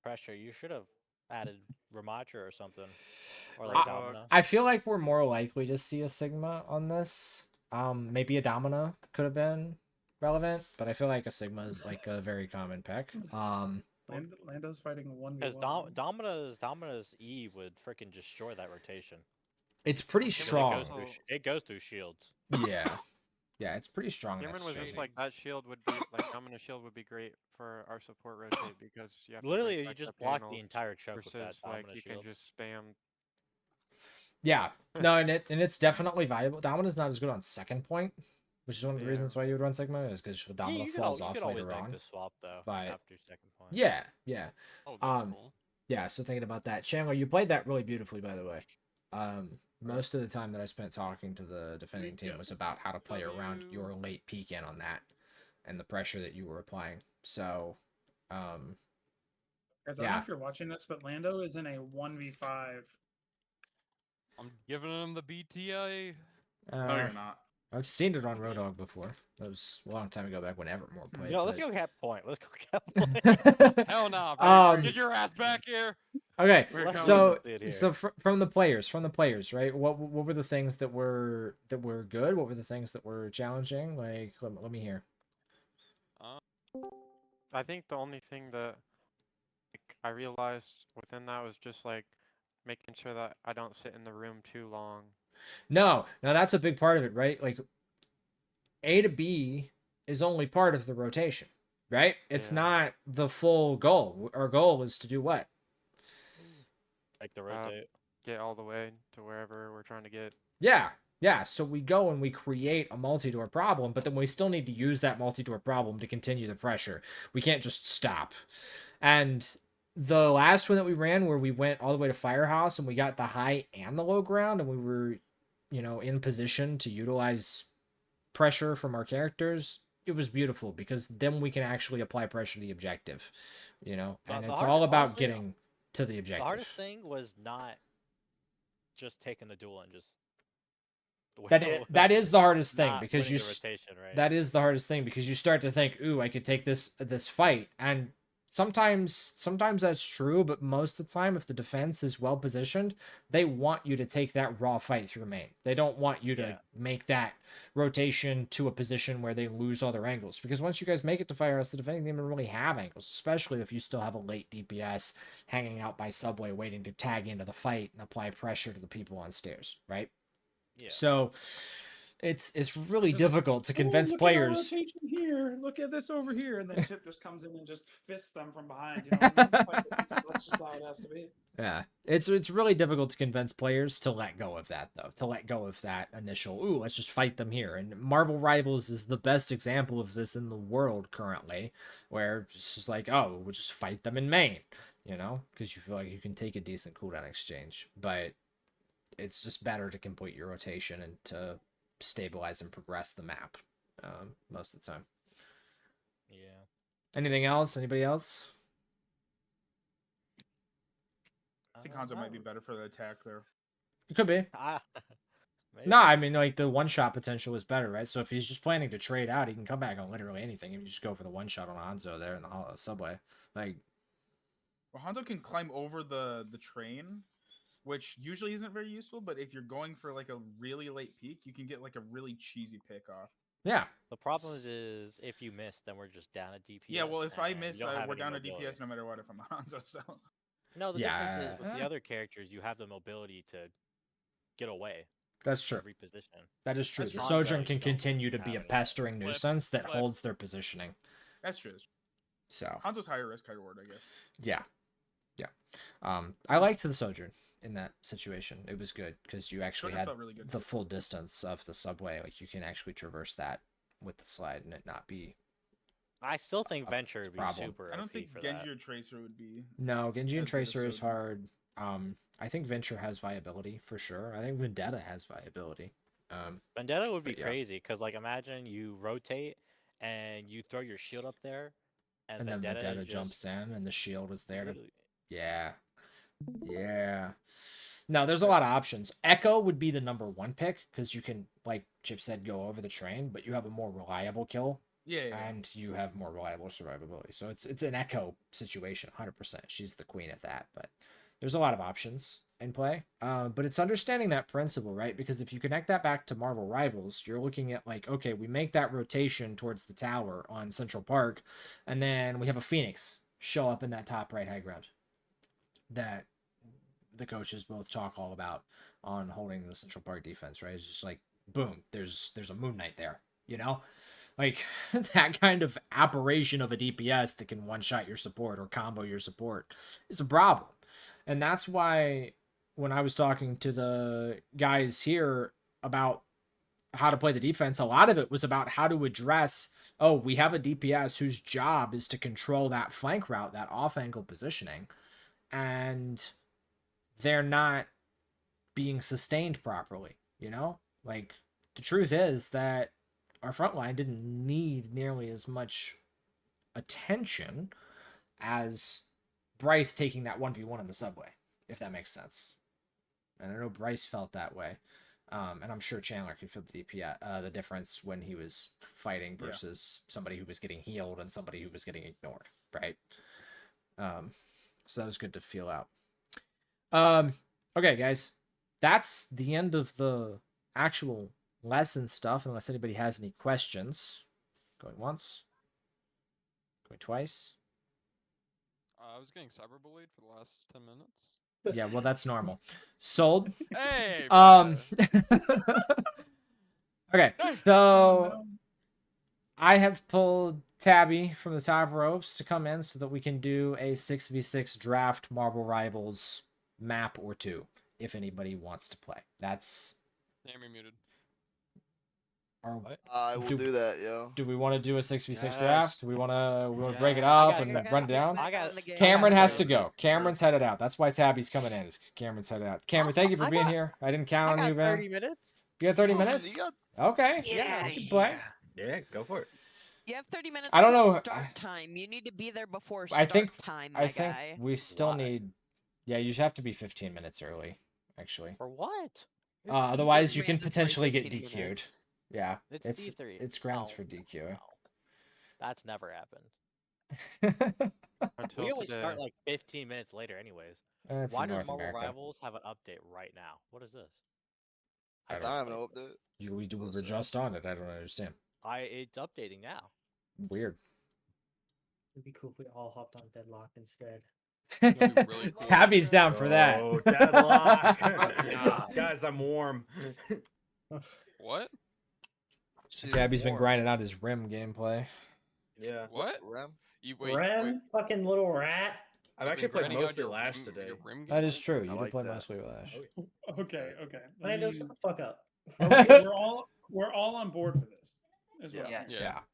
pressure, you should have added Ramatra or something, or like Domina. I feel like we're more likely to see a Sigma on this. Maybe a Domina could have been relevant, but I feel like a Sigma is like a very common pick. Lando's fighting 1v1. Because Domina's E would freaking destroy that rotation. It's pretty strong. It goes through shields. Yeah. Yeah, it's pretty strong. Cameron was just like that shield would be like Domino shield would be great for our support rotate because you have Literally to you just block the entire choke with that Domino like you shield. can just spam. Yeah, no, and it's definitely valuable. Domina's not as good on second point, which is one of the reasons why you would run Sigma, is because the Domina falls off later on. To swap though, but after second point. yeah. Oh, that's cool. Yeah, so thinking about that, Chandler, you played that really beautifully, by the way. Most of the time that I spent talking to the defending team was about how to play around your late peek in on that and the pressure that you were applying. So, Guys, I don't know if you're watching this, but Lando is in a 1v5. I'm giving him the BTI. No, you're not. I've seen it on Road Dogg before. That was a long time ago back when Evermore played. Yo, let's go cap point. Let's go cap point. Hell nah, bro. Get your ass back here. Okay, so so from the players, right? What were the things that were good? What were the things that were challenging? Like, let me hear. I think the only thing that I realized within that was just like making sure that I don't sit in the room too long. No, that's a big part of it, right? Like A to B is only part of the rotation, right? It's not the full goal. Our goal is to do what? Like the rotate. Get all the way to wherever we're trying to get. Yeah, so we go and we create a multi-door problem, but then we still need to use that multi-door problem to continue the pressure. We can't just stop. And the last one that we ran, where we went all the way to Firehouse and we got the high and the low ground, and we were, in position to utilize pressure from our characters, it was beautiful because then we can actually apply pressure to the objective, and it's all about getting to the objective. The hardest thing was not just taking the duel and just That is the hardest thing not because winning you the rotation, right? that is the hardest thing because you start to think, ooh, I could take this fight, and sometimes that's true, but most of the time, if the defense is well positioned, they want you to take that raw fight through main. They don't want you to make that rotation to a position where they lose all their angles, because once you guys make it to fire us, the defending team don't really have angles, especially if you still have a late DPS hanging out by subway waiting to tag into the fight and apply pressure to the people on stairs, right? Yeah. So it's really difficult to convince players. Look at our rotation here. Look at this over here, and then Chip just comes in and just fists them from behind. You know what I mean? Like, that's just how it has to be. Yeah, it's really difficult to convince players to let go of that, though. To let go of that initial, ooh, let's just fight them here. And Marvel Rivals is the best example of this in the world currently, where it's just like, oh, we'll just fight them in main, you know, because you feel like you can take a decent cooldown exchange. But it's just better to complete your rotation and to stabilize and progress the map most of the time. Yeah. Anything else? Anybody else? I think Hanzo might be better for the attack there. It could be. No, I mean, like, the one-shot potential is better, right? So if he's just planning to trade out, he can come back on literally anything. If you just go for the one-shot on Hanzo there in the subway. Like, well, Hanzo can climb over the train, which usually isn't very useful, but if you're going for, like, a really late peak, you can get, like, a really cheesy pick off. Yeah. The problem is if you miss, then we're just down a DPS. Yeah, well, if I miss, we're any down a mobility. DPS no matter what if I'm Hanzo, so... No, the difference is with the other characters, you have the mobility to get away. That's true. Reposition. That is true. That's The true. Sojourn Hanzo, can you don't continue to have be a any. pestering nuisance that holds their positioning. That's true. So Hanzo's higher risk, higher reward, I guess. Yeah. I liked the Sojourn in that situation. It was good because you actually Sojourn had felt really good. the full distance of the subway. Like, you can actually traverse that with the slide and it not be... I still think Venture would be problem. super I don't OP think for Genji that. or Tracer would be... No, Genji and as good as Tracer is Sojourn. hard. I think Venture has viability for sure. I think Vendetta has viability. Vendetta would be but yeah. crazy because, like, imagine you rotate and you throw your shield up there, And then Vendetta Vendetta just... jumps in and the shield is there to... Literally- Yeah. Yeah. No, there's a lot of options. Echo would be the #1 pick because you can, like Chip said, go over the train, but you have a more reliable kill. Yeah. And you have more reliable survivability. So it's an Echo situation, 100%. She's the queen at that. But there's a lot of options in play. But it's understanding that principle, right? Because if you connect that back to Marvel Rivals, you're looking at, like, okay, we make that rotation towards the tower on Central Park, and then we have a Phoenix show up in that top right high ground that the coaches both talk all about on holding the Central Park defense, right? It's just like, boom, there's a Moon Knight there, you know? Like, that kind of aberration of a DPS that can one-shot your support or combo your support is a problem. And that's why when I was talking to the guys here about how to play the defense, a lot of it was about how to address, oh, we have a DPS whose job is to control that flank route, that off-angle positioning, and they're not being sustained properly, you know? Like, the truth is that our front line didn't need nearly as much attention as Bryce taking that 1v1 in the subway, if that makes sense. And I know Bryce felt that way. And I'm sure Chandler could feel the DPS, the difference when he was fighting versus somebody who was getting healed and somebody who was getting ignored, right? So that was good to feel out. Okay, guys, that's the end of the actual lesson stuff, unless anybody has any questions. Going once. Going twice. I was getting cyberbullied for the last 10 minutes. Yeah, well, that's normal. Sold. Hey. Okay, so I have pulled Tabby from the top ropes to come in so that we can do a 6v6 draft Marvel Rivals map or two, if anybody wants to play. That's... Damn, you're muted. I will do that, yo. Do we want to do a 6v6 Yes. draft? Do we want to break it up and run it down? Cameron has to go. Cameron's headed out. That's why Tabby's coming in. Cameron's headed out. Cameron, thank you for being here. I didn't count on you, man. 30 minutes. You got 30 minutes? Okay. Yeah, you can play. Yeah, go for it. You have 30 minutes I don't till know. start time. You need to be there before I start think time, I think guy. we still need... Yeah, you have to be 15 minutes early. actually. For what? Otherwise you can mandatory potentially get 15 DQ'd. minutes. Yeah, It's it's D3. it's grounds No, for DQ. no. That's never happened. Until We always today. start like 15 minutes later, anyways. That's Why in does North Marvel America. Rivals have an update right now? What is this? I I don't have just no played it. update. We were just on it. I don't understand. It's updating now. Weird. It'd be cool if we all hopped on Deadlock instead. That'd be really cool. Tabby's down for that. Oh, Deadlock. God. Guys, I'm warm. What? See, Tabby's been warm. grinding out his Rim gameplay. Yeah. What? Rem? You wait. Rem, fucking little rat. I've actually played mostly Lash today. That is true. You did like play that. mostly with Ash. Okay. Lando, shut the fuck up. Okay, we're all on board for this. As well.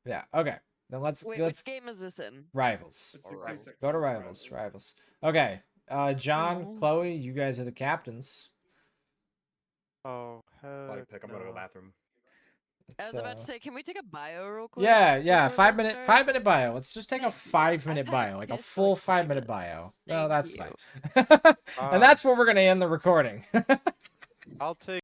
Yeah. Okay. Then let's Wait, let's which game is this in? Rivals. It's 66. Go to Rivals. Okay. John, Oh. Chloe, you guys are the captains. Oh, heck I'm gonna go bathroom. I was about to say, can we take a bio real quick? Yeah. before this 5 starts? minute bio. Let's just take a 5-minute had bio, like a pissed full like 5-minute this. bio. No, Thank that's you. fine. And that's where we're gonna end the recording. I'll take